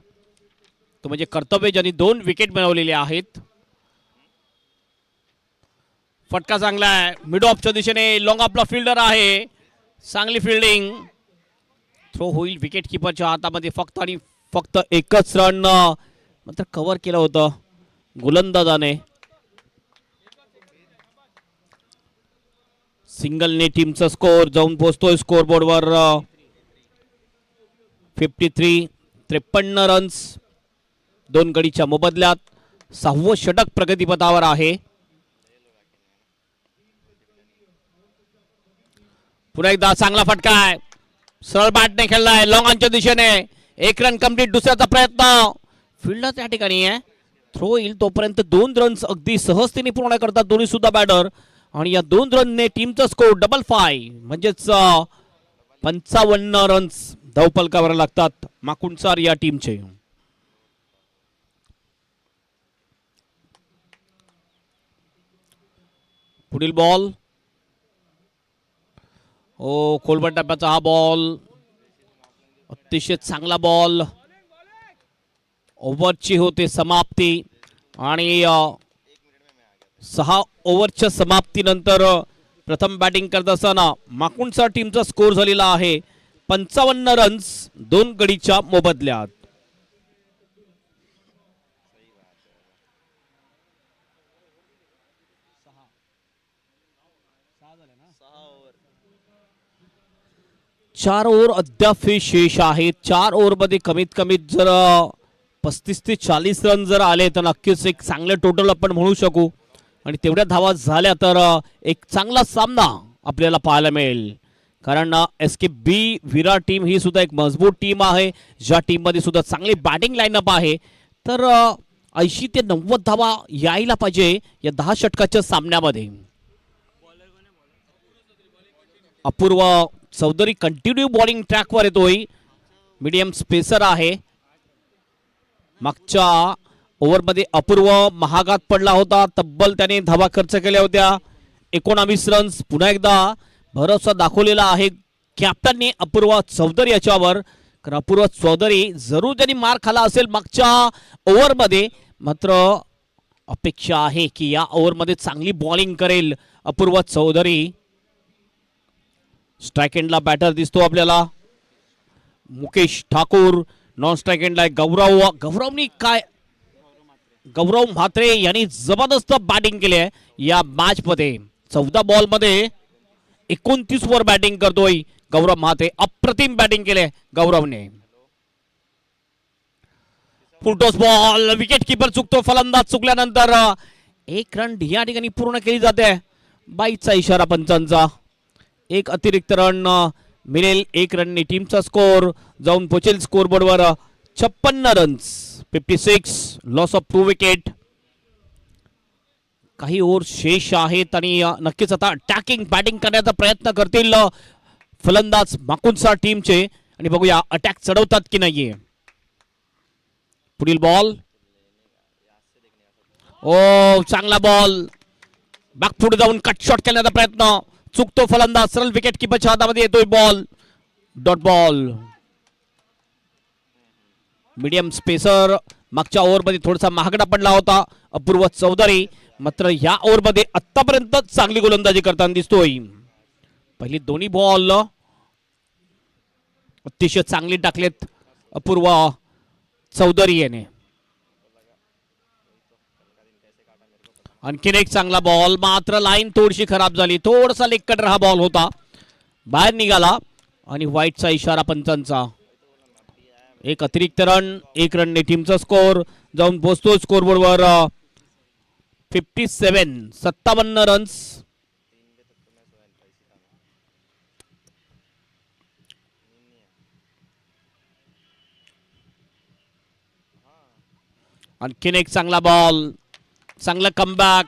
तो म्हणजे कर्तव्य ज्यांनी 2 विकेट मिळवलेले आहेत. फटका चांगला आहे मिड ऑफच्या दिशेने. लॉंग आपला फिल्डर आहे. चांगली फिल्डिंग. थ्रो होईल विकेट किपरच्या हातामध्ये. फक्त आणि फक्त एकच रन मात्र कव्हर केलं होतं गोलंदाजाने. सिंगलने टीमचा स्कोर जाऊन पोहोचतोय स्कोरबोर्डवर 53 रन्स. 2 गडीच्या मोबदल्यात 6वं षटक प्रगतीपथावर आहे. पुन्हा एकदा चांगला फटका आहे. सरळ बॅटने खेळलाय लॉंगांच्या दिशेने. 1 रन कंप्लीट. दुसऱ्याचा प्रयत्न फील्डर त्या ठिकाणी आहे. थ्रो येईल तोपर्यंत 2 रन्स अगदी सहजतेने पूर्ण करतात दोन्ही सुद्धा बॅटर आणि या 2 रनने टीमचा स्कोर 5-5 म्हणजेच 55 रन्स धावपलकावर लागतात माकुणसार या टीमचे. पुढील बॉल खोलवर टप्प्याचा हा बॉल अतिशय चांगला बॉल. ओव्हरची होते समाप्ती आणि 6 ओव्हरच्या समाप्तीनंतर प्रथम बॅटिंग करत असताना माकुणसार टीमचा स्कोर झालेला आहे 55 रन्स 2 गडीच्या मोबदल्यात. चार ओव्हर अद्याप शेष आहेत. 4 ओव्हरमध्ये कमीत कमी जर 35 ते 40 रन जर आले तर नक्कीच एक चांगले टोटल आपण म्हणू शकू आणि तेवढ्या धावा झाल्या तर एक चांगला सामना आपल्याला पाहायला मिळेल. कारण SKB विराट टीम ही सुद्धा एक मजबूत टीम आहे ज्या टीममध्ये सुद्धा चांगली बॅटिंग लाईनअप आहे. तर 80 ते 90 धावा यायला पाहिजे या 10 षटकाच्या सामन्यामध्ये. अपूर्व चौधरी कंटिन्यू बॉलिंग ट्रॅकवर येतोय. मीडियम स्पेसर आहे. मागच्या ओव्हरमध्ये अपूर्व महागात पडला होता. तब्बल त्याने धावा खर्च केल्या होत्या 19 रन्स. पुन्हा एकदा भरोसा दाखवलेला आहे कॅप्टनने अपूर्व चौधरी याच्यावर. कारण अपूर्व चौधरी जरूर त्यांनी मार खाला असेल मागच्या ओव्हरमध्ये, मात्र अपेक्षा आहे की या ओव्हरमध्ये चांगली बॉलिंग करेल अपूर्व चौधरी. स्ट्राइक एंडला बॅटर दिसतो आपल्याला मुकेश ठाकूर. नॉन स्ट्राइक एंडला गौरव म्हात्रे यांनी जबरदस्त बॅटिंग केली आहे या मॅच मध्ये. 14 बॉल मध्ये 29 वर बॅटिंग करतोय गौरव म्हात्रे. अप्रतिम बॅटिंग केले गौरवने. फुलटॉस बॉल, विकेट किपर चुकतो. फलंदाज चुकल्यानंतर 1 रन या ठिकाणी पूर्ण केली जाते. बाईचा इशारा पंचांचा. 1 अतिरिक्त रन मिळेल. 1 रनने टीमचा स्कोर जाऊन पोहोचेल स्कोर बोर्डवर 56 रन्स 56. Loss of 2 wicket. काही ओव्हर शेष आहेत आणि नक्कीच आता अटॅकिंग बॅटिंग करण्याचा प्रयत्न करतील फलंदाज माकुणसार टीमचे आणि बघूया अटॅक चढवतात की नाहीये. पुढील बॉल चांगला बॉल. बॅक पुढे जाऊन कट शॉट करण्याचा प्रयत्न चुकतो फलंदाज. सरळ विकेट किपरच्या हातामध्ये येतोय ball. Dot ball. Medium spacer मागच्या ओव्हरमध्ये थोडासा महागडा पडला होता अपूर्व चौधरी, मात्र या ओव्हरमध्ये आतापर्यंत चांगली गोलंदाजी करताना दिसतोय. पहिली दोन्ही बॉल अतिशय चांगली टाकलेत अपूर्व चौधरी याने. आणखीन एक चांगला बॉल, मात्र लाईन थोडीशी खराब झाली. थोडासा लेग कटर हा बॉल होता, बाहेर निघाला आणि व्हाईटचा इशारा पंचांचा. 1 अतिरिक्त रन, 1 रनने टीमचा स्कोर जाऊन पोहोचतो स्कोरबोर्डवर 57 रन्स. आणखीन एक चांगला बॉल, चांगला कमबॅक.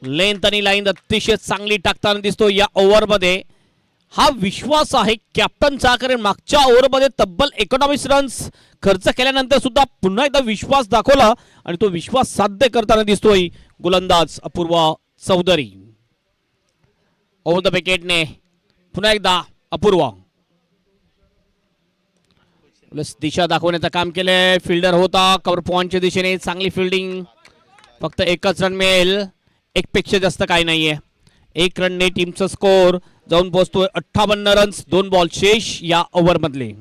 लेंथ आणि लाईन अतिशय चांगली टाकताना दिसतो या ओव्हरमध्ये. हा विश्वास आहे कॅप्टनचा, कारण मागच्या ओव्हरमध्ये तब्बल 19 रन्स खर्च केल्यानंतर सुद्धा पुन्हा एकदा विश्वास दाखवला आणि तो विश्वास साध्य करताना दिसतोय गोलंदाज अपूर्व चौधरी. ओव्हर द विकेटने पुन्हा एकदा अपूर्व दिशा दाखवण्याचं काम केलंय. फिल्डर होता कव्हर पॉइंटच्या दिशेने, चांगली फिल्डिंग. फक्त 1च रन मिळेल, 1 पेक्षा जास्त काही नाहीये. 1 रनने टीमचा स्कोर जाऊन पोहोचतोय 58 रन्स. 2 बॉल शेष या ओव्हर मधले.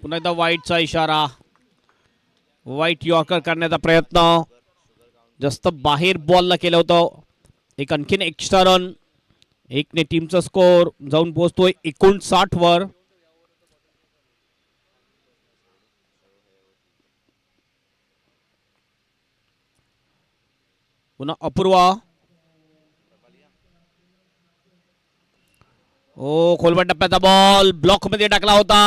पुन्हा एकदा व्हाईटचा इशारा. व्हाईट यॉर्कर करण्याचा प्रयत्न, जास्त बाहेर बॉलला केलं होतं. एक आणखीन एक्स्ट्रा रन. 1ने टीमचा स्कोर जाऊन पोहोचतोय 59 वर. पुन्हा अपूर्वा. ओ खोलवर टप्प्याचा बॉल ब्लॉक मध्ये टाकला होता,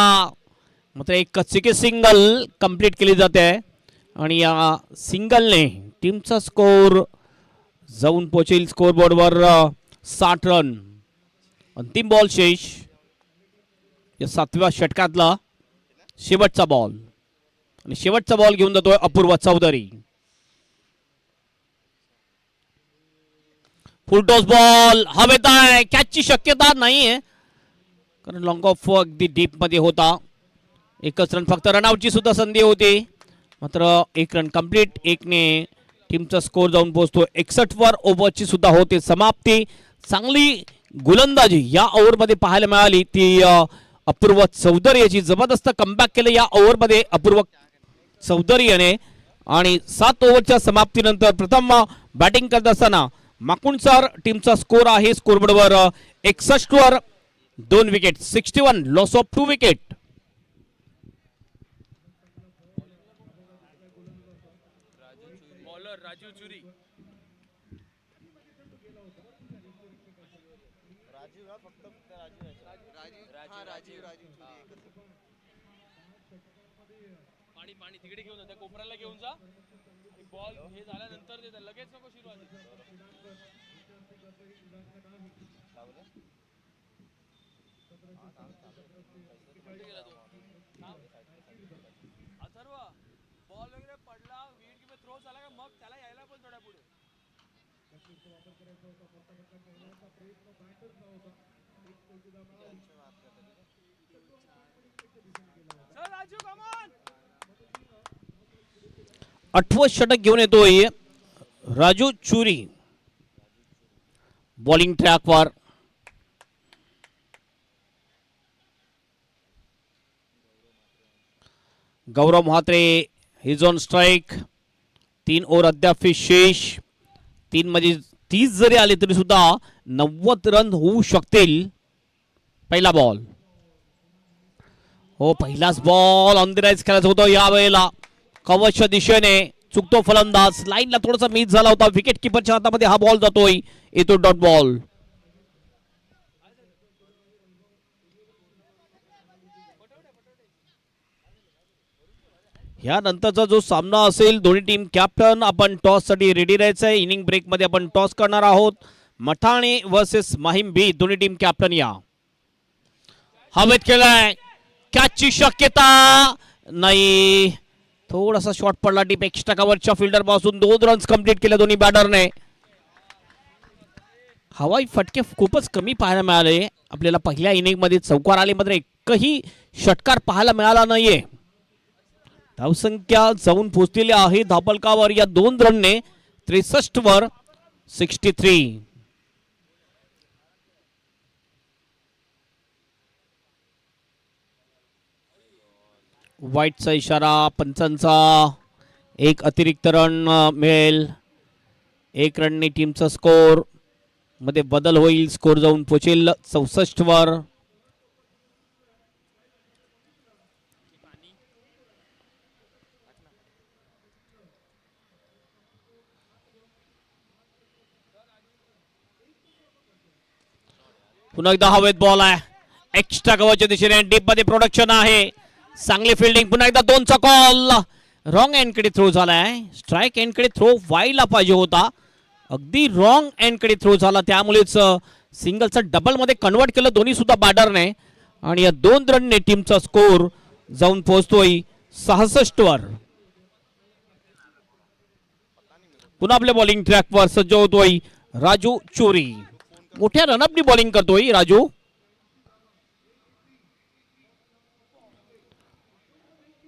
मात्र एक चिके सिंगल कंप्लीट केली जाते आणि या सिंगलने टीमचा स्कोर जाऊन पोहोचेल स्कोर बोर्डवर 60 रन. अंतिम बॉल शेष या 7व्या षटकातला शेवटचा बॉल आणि शेवटचा बॉल घेऊन जातोय Apurva Chaudhari. Full toss ball हवेत आहे, कॅचची शक्यता नाहीये कारण लॉंग ऑफ अगदी डीप मध्ये होता. एकच रन फक्त, रनआउटची सुद्धा संधी होती, मात्र एक रन कंप्लीट. एकने टीमचा स्कोर जाऊन पोहोचतो 61 वर. ओव्हरची सुद्धा होते समाप्ती. चांगली गोलंदाजी या ओव्हरमध्ये पाहायला मिळाली ती अपूर्वा चौधरी याची. जबरदस्त कमबॅक केलं या ओव्हरमध्ये अपूर्वा चौधरी याने आणि 7 ओव्हरच्या समाप्तीनंतर प्रथम बॅटिंग करत असताना माकुणसार टीमचा स्कोर आहे स्कोरबोर्डवर 61 वर 2 wicket. 61 loss of 2 wicket. Bowler Raju चुरी. पाणी पाणी तिकडे घेऊन जा, कोपऱ्याला घेऊन जा. बॉल हे झाल्यानंतर ते लगेच नको शिरू. अथर्व बॉल वगैरे पडला विकेट किंवा थ्रो झाला का मग त्याला यायला पण थोड्या पुढे. चल राजू कम ऑन. 8वं षटक घेऊन येतोय राजू चुरी बॉलिंग ट्रॅकवर. Gaurav Mhatre is on strike. 3 over अद्याप शेष. 3 मध्ये 30 जरी आले तरी सुद्धा 90 रन होऊ शकतील. पहिला बॉल हो, पहिलाच बॉल ऑन द राईज खेळायचा होता यावेळेला. कवचच्या दिशेने चुकतो फलंदाज. लाईनला थोडासा मिस झाला होता. विकेट किपरच्या हातामध्ये हा बॉल जातोय, येतो डॉट बॉल. यानंतरचा जो सामना असेल दोन्ही टीम कॅप्टन आपण टॉस साठी रेडी राहायचंय. इनिंग ब्रेक मध्ये आपण टॉस करणार आहोत. मठाणे वर्सेस माहीम बी. दोन्ही टीम कॅप्टन या. हवेत केलाय, कॅचची शक्यता नाही. थोडासा शॉट पडला डीप. एक्स्ट्रा कव्हरच्या फिल्डर पासून 2 रन्स कंप्लीट केले दोन्ही बॅटरने. हवाई फटके खूपच कमी पाहायला मिळाले आपल्याला. पहिल्या इनिंग मध्ये चौकार आले, मात्र एकही षटकार पाहायला मिळाला नाहीये. धावसंख्या जाऊन पोहोचलेली आहे धापलकावर या 2 रनने 63 वर 63. वाईटचा इशारा पंचांचा. 1 अतिरिक्त रन मिळेल. 1 रनने टीमचा स्कोर मध्ये बदल होईल. स्कोर जाऊन पोहोचेल 64 वर. पुन्हा एकदा हवेत बॉल आहे. एक्स्ट्रा कव्हरच्या दिशेने डीप मध्ये प्रोडक्शन आहे. चांगली फिल्डिंग. पुन्हा एकदा 2चा कॉल. रॉंग एंडकडे थ्रो झालाय. स्ट्राईक एंडकडे थ्रो व्हायला पाहिजे होता. अगदी रॉंग एंडकडे थ्रो झाला, त्यामुळेच सिंगलचा डबल मध्ये कन्वर्ट केलं दोन्ही सुद्धा बॅटरने आणि या 2 रनने टीमचा स्कोर जाऊन पोहोचतोय 66 वर. पुन्हा आपल्या बॉलिंग ट्रॅकवर सज्ज होतोय राजू चोरी. मोठ्या रनअपनी बॉलिंग करतोय राजू.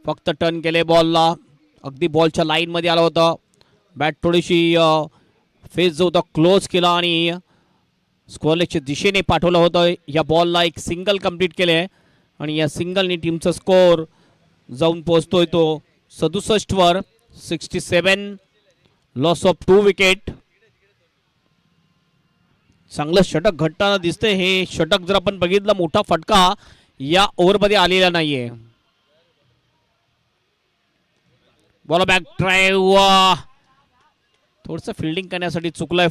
फक्त टर्न केले बॉलला. अगदी बॉलच्या लाईन मध्ये आला होता. बॅट थोडीशी फेस जो होता क्लोज केला आणि स्कोअरलेसच्या दिशेने पाठवलं होतं. या बॉलला एक सिंगल कंप्लीट केले आणि या सिंगलने टीमचा स्कोर जाऊन पोहोचतोय तो 67 वर 67. Loss of 2 wicket. चांगलं षटक घडताना दिसतंय. हे षटक जर आपण बघितलं, मोठा फटका या ओव्हरमध्ये आलेला नाहीये. बॉल बॅक ड्राईव्ह थोडंसं फिल्डिंग करण्यासाठी चुकलाय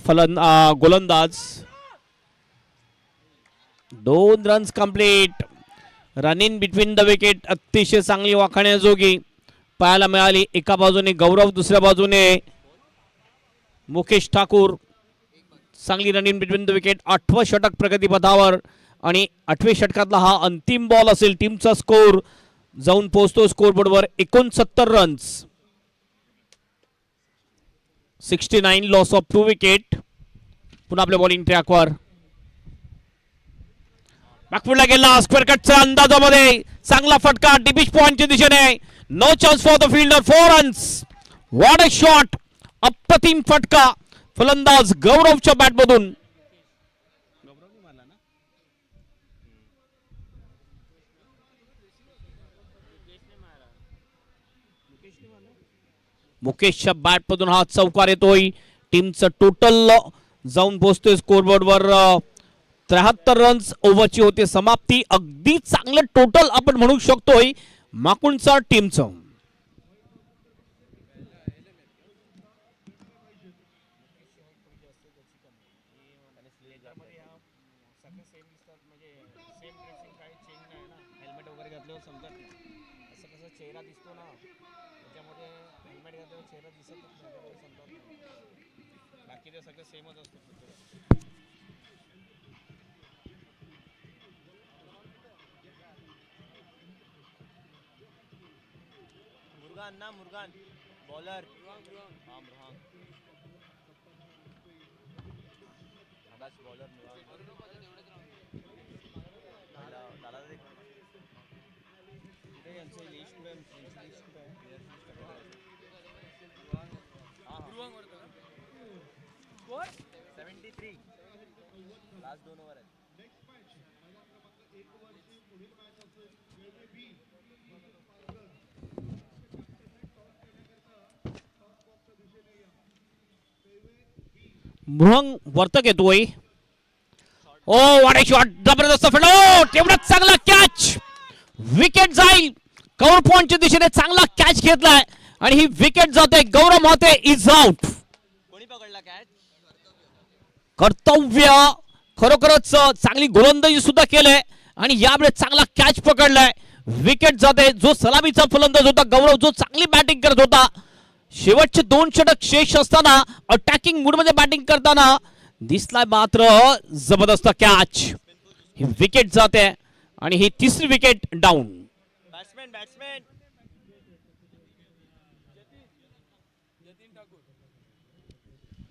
गोलंदाज. 2 runs complete. Run in between the wicket अतिशय चांगली वाखाणण्याजोगी पाहायला मिळाली. एका बाजूने गौरव, दुसऱ्या बाजूने मुकेश ठाकूर. चांगली run in between the wicket. 8वं षटक प्रगतीपथावर आणि 8व्या षटकातला हा अंतिम बॉल असेल. टीमचा स्कोर जाऊन पोहोचतो स्कोरबोर्डवर 69 रन्स. 69 loss of 2 wicket. पुन्हा आपल्या बॉलिंग ट्रॅकवर बॅकफुटला गेला. स्क्वेअर कटच्या अंदाजामध्ये चांगला फटका डिपिच पॉइंटच्या दिशेने. No chance for the fielder. 4 runs. What a shot. अप्रतिम फटका फलंदाज गौरवच्या बॅटमधून. मुकेशच्या बॅटमधून हा चौकार येतोय. टीमचं टोटल जाऊन पोहोचतोय स्कोरबोर्डवर 73 रन्स. ओव्हरची होते समाप्ती. अगदी चांगलं टोटल आपण म्हणू शकतोय माकुणचा टीमचं. मुरगान बॉलर लास्ट 2 ओव्हर आहेत. मृहंग वर्तक येतोय. ओ वाडे शॉट. जबरदस्त फील्ड. ओ तेवढाच चांगला कॅच. विकेट जाईल. कव्हर पॉइंटच्या दिशेने चांगला कॅच घेतलाय आणि ही विकेट जाते. गौरव महाते इज आउट. कोणी पकडला कॅच. कर्तव्य खरोखरच चांगली गोलंदाजी सुद्धा केलंय आणि यावेळेस चांगला कॅच पकडलाय. विकेट जाते. जो सलामीचा फलंदाज होता गौरव, जो चांगली बॅटिंग करत होता, शेवटचे 2 षटक शेष असताना अटॅकिंग मूडमध्ये बॅटिंग करताना दिसलाय मात्र जबरदस्त कॅच. ही विकेट जाते आणि ही 3री wicket down. Batsman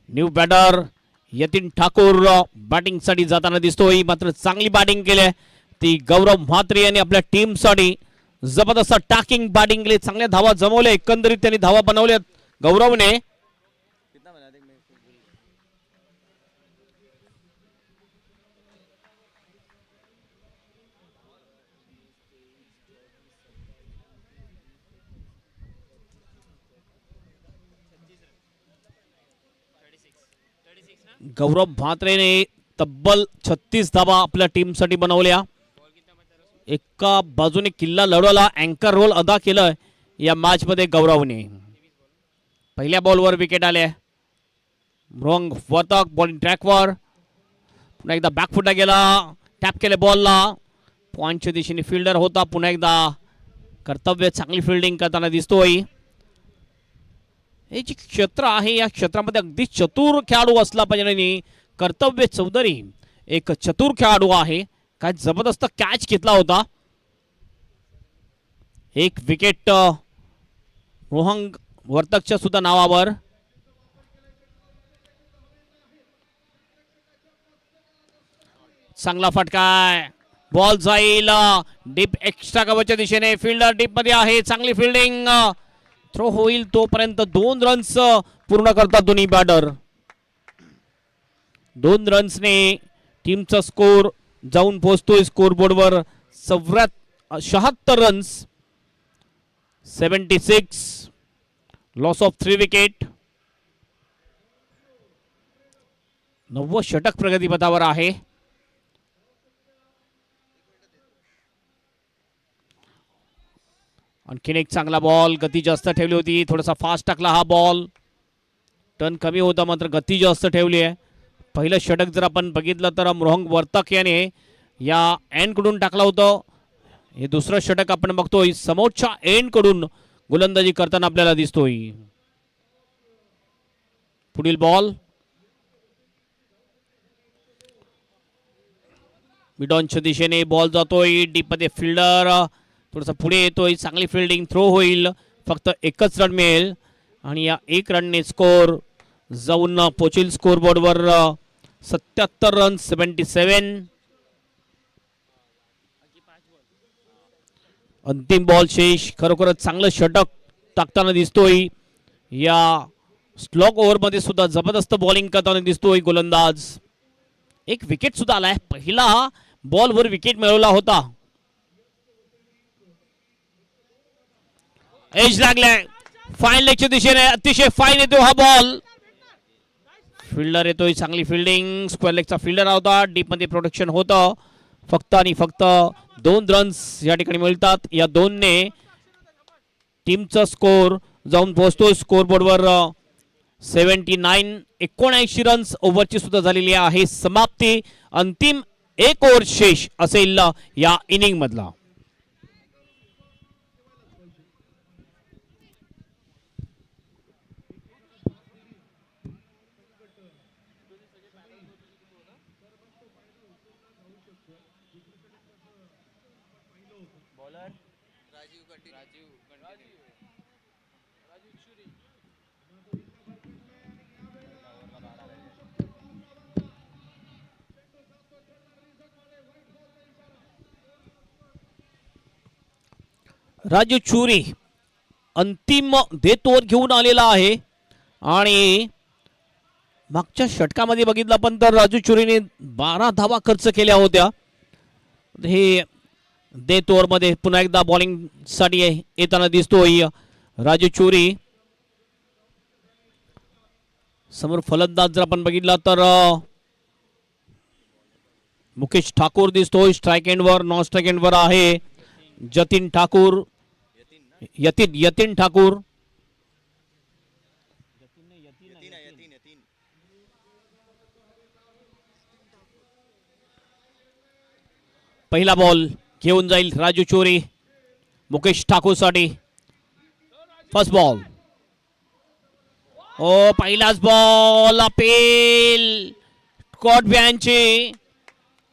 new batter Yatin Thakur batting साठी जाताना दिसतोय. मात्र चांगली बॅटिंग केली ती गौरव म्हात्रे यांनी आपल्या टीम साठी. जबरदस्त अटॅकिंग बॅटिंग केली. चांगल्या धावा जमवल्या. एकंदरीत त्यांनी धावा बनवल्यात गौरवने. गौरव म्हात्रेने तब्बल 36 धावा आपल्या टीमसाठी बनवल्या. एका बाजूने किल्ला लढवला. अँकर रोल अदा केलं या मॅच मध्ये गौरवने. पहिल्या बॉलवर विकेट आले. मृहंग वर्तक बॉलिंग ट्रॅकवर. पुन्हा एकदा बॅकफुटला गेला. टॅप केले बॉलला. पॉइंटच्या दिशेने फिल्डर होता. पुन्हा एकदा कर्तव्य चांगली फिल्डिंग करताना दिसतोय. हे जे क्षेत्र आहे या क्षेत्रामध्ये अगदी चतुर खेळाडू असला पाहिजे. आणि कर्तव्य चौधरी एक चतुर खेळाडू आहे. काय जबरदस्त कॅच घेतला होता. 1 विकेट मृहंग वर्तकच्या सुद्धा नावावर. चांगला फटकाय. बॉल जाईल डीप एक्स्ट्रा कव्हरच्या दिशेने. फिल्डर डीप मध्ये आहे. चांगली फिल्डिंग. थ्रो होईल तोपर्यंत 2 रन्स पूर्ण करतात दोन्ही बॅटर. 2 रन्सने टीमचा स्कोर जाऊन पोहोचतोय स्कोरबोर्डवर 76 रन्स. 76 loss of 3 wicket. 9वं षटक प्रगतीपथावर आहे. आणखीन एक चांगला बॉल. गती जास्त ठेवली होती. थोडासा फास्ट टाकला हा बॉल. टर्न कमी होता मात्र गती जास्त ठेवली आहे. पहिलं षटक जर आपण बघितलं तर मृहंग वर्तक याने या एंड कडून टाकलं होतं. हे दुसरं षटक आपण बघतोय समोरच्या एंड कडून गोलंदाजी करताना आपल्याला दिसतोय. पुढील बॉल मिडॉनच्या दिशेने बॉल जातोय डीप मध्ये. फिल्डर थोडासा पुढे येतोय. चांगली फिल्डिंग थ्रो होईल. फक्त एकच रन मिळेल आणि या एक रनने स्कोर जाऊन पोचेल स्कोर बोर्डवर 77 रन 77. अंतिम बॉल शेष. खरोखरच चांगलं षटक टाकताना दिसतोय. या स्लॉग ओव्हर मध्ये सुद्धा जबरदस्त बॉलिंग करताना दिसतोय गोलंदाज. एक विकेट सुद्धा आलाय. पहिला बॉलवर विकेट मिळवला होता. एज लागलाय फाईन लेगच्या दिशेने. अतिशय फाईन येतो हा बॉल. फिल्डर येतोय. चांगली फिल्डिंग. स्क्वेअर लेगचा फिल्डर होता. डीप मध्ये प्रोटेक्शन होतं. फक्त आणि फक्त 2 रन्स या ठिकाणी मिळतात. या 2ने टीमचा स्कोर जाऊन पोहोचतो स्कोर बोर्डवर 79. 79 रन्स ओव्हरची सुद्धा झालेली आहे समाप्ती. अंतिम एक ओव्हर शेष असेल या इनिंग मधला. बॉलर राजू चुरी अंतिम देत ओव्हर घेऊन आलेला आहे आणि मागच्या षटकामध्ये बघितलं आपण तर राजू चुरीने 12 धावा खर्च केल्या होत्या. हे देत ओव्हर मध्ये पुन्हा एकदा बॉलिंग साठी येताना दिसतोय राजू चुरी. समोर फलंदाज जर आपण बघितला तर मुकेश ठाकूर दिसतोय. स्ट्राइक एंडवर नॉन स्ट्राइक एंडवर आहे जतीन ठाकूर. यतीन ठाकूर. पहिला बॉल घेऊन जाईल राजू चोरी मुकेश ठाकूर साठी. First ball. ओ पहिलाच बॉल अपेल कॉट बँची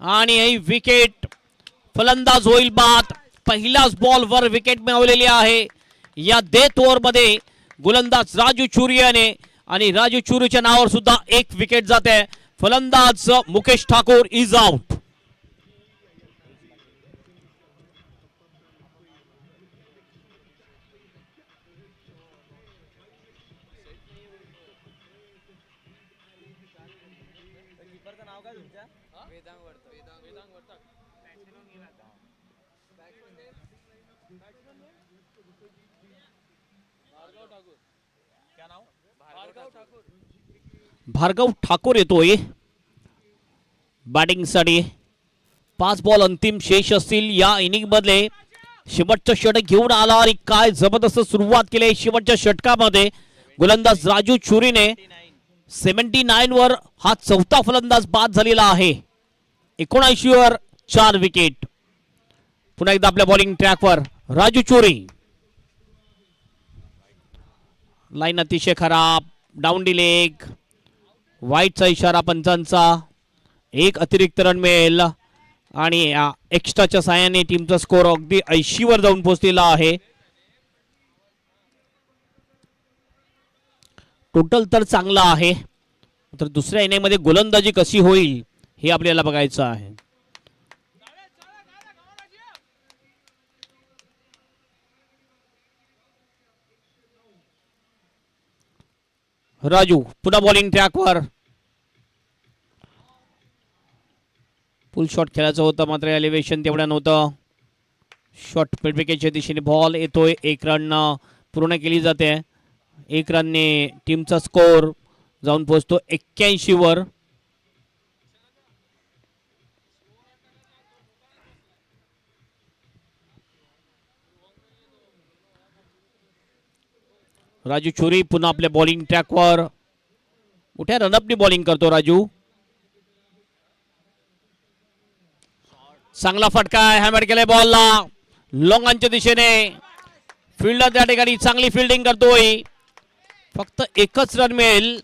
आणि ही विकेट. फलंदाज होईल बाद. पहिल्याच बॉलवर विकेट मिळवलेली आहे या डेथ ओव्हर मध्ये गोलंदाज राजू चुरी याने आणि राजू चुरीच्या नावावर सुद्धा एक विकेट जाते. फलंदाज मुकेश ठाकूर इज आउट. कीपरचं नाव काय तुमच्या? क्या नाव? भार्गव ठाकूर येतोय बॅटिंग साठी. 5 बॉल अंतिम शेष असतील या इनिंग मधले. शेवटचं षटक घेऊन आला आणि काय जबरदस्त सुरुवात केली शेवटच्या षटकामध्ये गोलंदाज राजू चुरीने. 79 वर हा चौथा फलंदाज बाद झालेला आहे. 79 वर 4 विकेट. पुन्हा एकदा आपल्या बॉलिंग ट्रॅकवर राजू चुरी. लाईन अतिशय खराब. Down D leg. वाईटचा इशारा पंचांचा. एक अतिरिक्त रन मिळेल आणि एक्स्ट्राच्या साहाय्याने टीमचा स्कोर अगदी 80 वर जाऊन पोहोचलेला आहे. टोटल तर चांगला आहे तर दुसऱ्या इनिंग मध्ये गोलंदाजी कशी होईल हे आपल्याला बघायचं आहे. राजू पुन्हा बॉलिंग ट्रॅकवर. फुल शॉट खेळायचं होतं मात्र एलिव्हेशन तेवढं नव्हतं. शॉट पेडविकेटच्या दिशेने बॉल येतोय. 1 रन पूर्ण केली जाते. 1 रनने टीमचा स्कोर जाऊन पोहोचतो 81 वर. राजू चुरी पुन्हा आपल्या बॉलिंग ट्रॅकवर. मोठ्या रनअपनी बॉलिंग करतो राजू. चांगला फटका आहे, हॅमर केलाय बॉलला लॉंगांच्या दिशेने. फिल्डर त्या ठिकाणी चांगली फिल्डिंग करतोय. फक्त एकच रन मिळेल,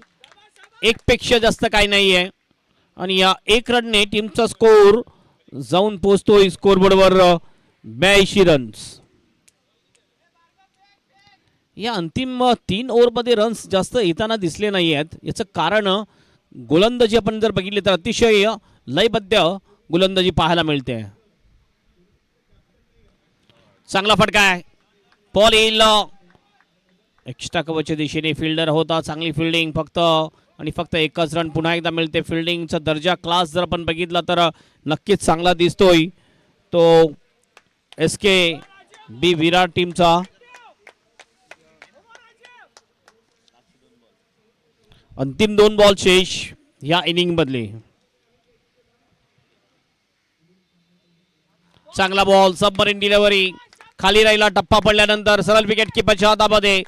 एक पेक्षा जास्त काही नाहीये. आणि या एक रनने टीमचा स्कोर जाऊन पोहोचतोय स्कोरबोर्डवर 82 रन्स. या अंतिम 3 ओव्हरमध्ये रन्स जास्त येताना दिसले नाही आहेत. याचं कारण गोलंदाजी आपण जर बघितली तर अतिशय लयबद्ध गोलंदाजी पाहायला मिळते. चांगला फटका आहे, बॉल येईल एक्स्ट्रा कव्हरच्या दिशेने. फिल्डर होता, चांगली फिल्डिंग फक्त आणि फक्त एकच रन पुन्हा एकदा मिळते. फिल्डिंगचा दर्जा क्लास जर आपण बघितला तर नक्कीच चांगला दिसतोय तो SK बी विराट टीमचा. अंतिम 2 बॉल शेष या इनिंग मधले. चांगला बॉल, सबमरीन डिलिव्हरी, खाली राहिला, टप्पा पडल्यानंतर सरळ विकेट किपरच्या हातामध्ये.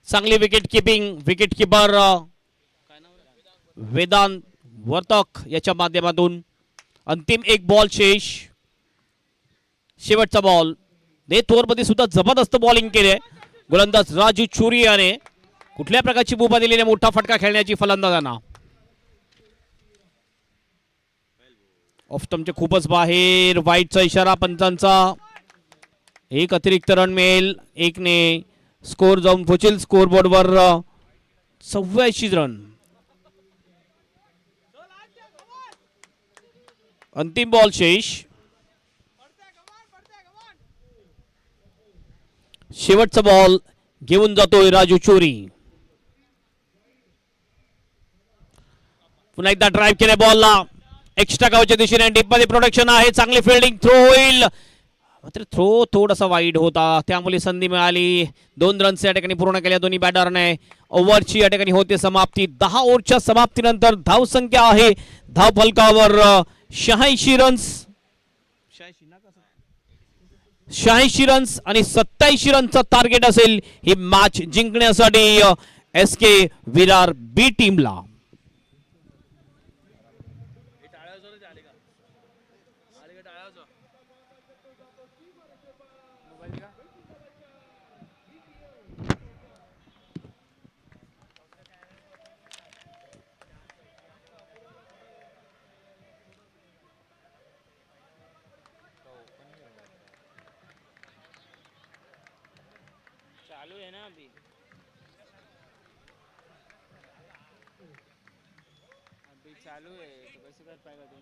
चांगली wicket keeping, wicket keeper Vedant Vartak याच्या माध्यमातून. अंतिम 1 बॉल शेष, शेवटचा बॉल. डेथ ओव्हरमध्ये सुद्धा जबरदस्त बॉलिंग केले गोलंदाज राजू चुरी याने. कुठल्या प्रकारची बुबा दिलेली, मोठा फटका खेळण्याची फलंदाजांना. ऑफ स्टंपच्या खूपच बाहेर, वाईटचा इशारा पंचांचा. एक अतिरिक्त रन मिळेल, 1 ने स्कोर जाऊन पोहोचेल स्कोरबोर्डवर 84 रन. अंतिम बॉल शेष, शेवटचा बॉल घेऊन जातोय राजू चोरी. पुन्हा एकदा ड्राइव्ह केले बॉलला, एक्स्ट्रा कव्हरच्या दिशेने डीपमध्ये प्रोटेक्शन आहे. चांगली फिल्डिंग, थ्रो होईल मात्र थ्रो थोडासा वाईड होता, त्यामुळे संधी मिळाली. 2 रन्स या ठिकाणी पूर्ण केल्या दोन्ही बॅटरने. ओव्हरची या ठिकाणी होते समाप्ती. 10 ओव्हरच्या समाप्तीनंतर धावसंख्या आहे धाव फलकावर 86 रन्स. 86 रन्स आणि 27 रनचा टार्गेट असेल ही मॅच जिंकण्यासाठी SK विरार बी टीमला. चालू है ना अभी, अभी चालू है तो कैसे कर पाएगा तू.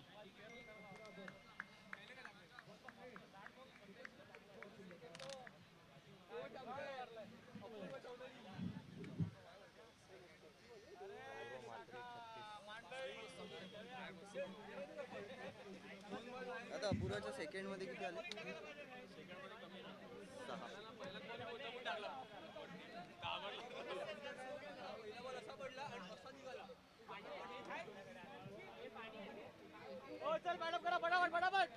आता अपुराच्या सेकंड मध्ये किती आले. चल मॅडम करा फटाफट फटाफट.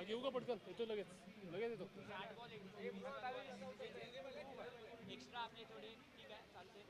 येऊ का पटकन येतो लगेच लगेच येतो एक्स्ट्रा आपले थोडे ठीक आहे चालते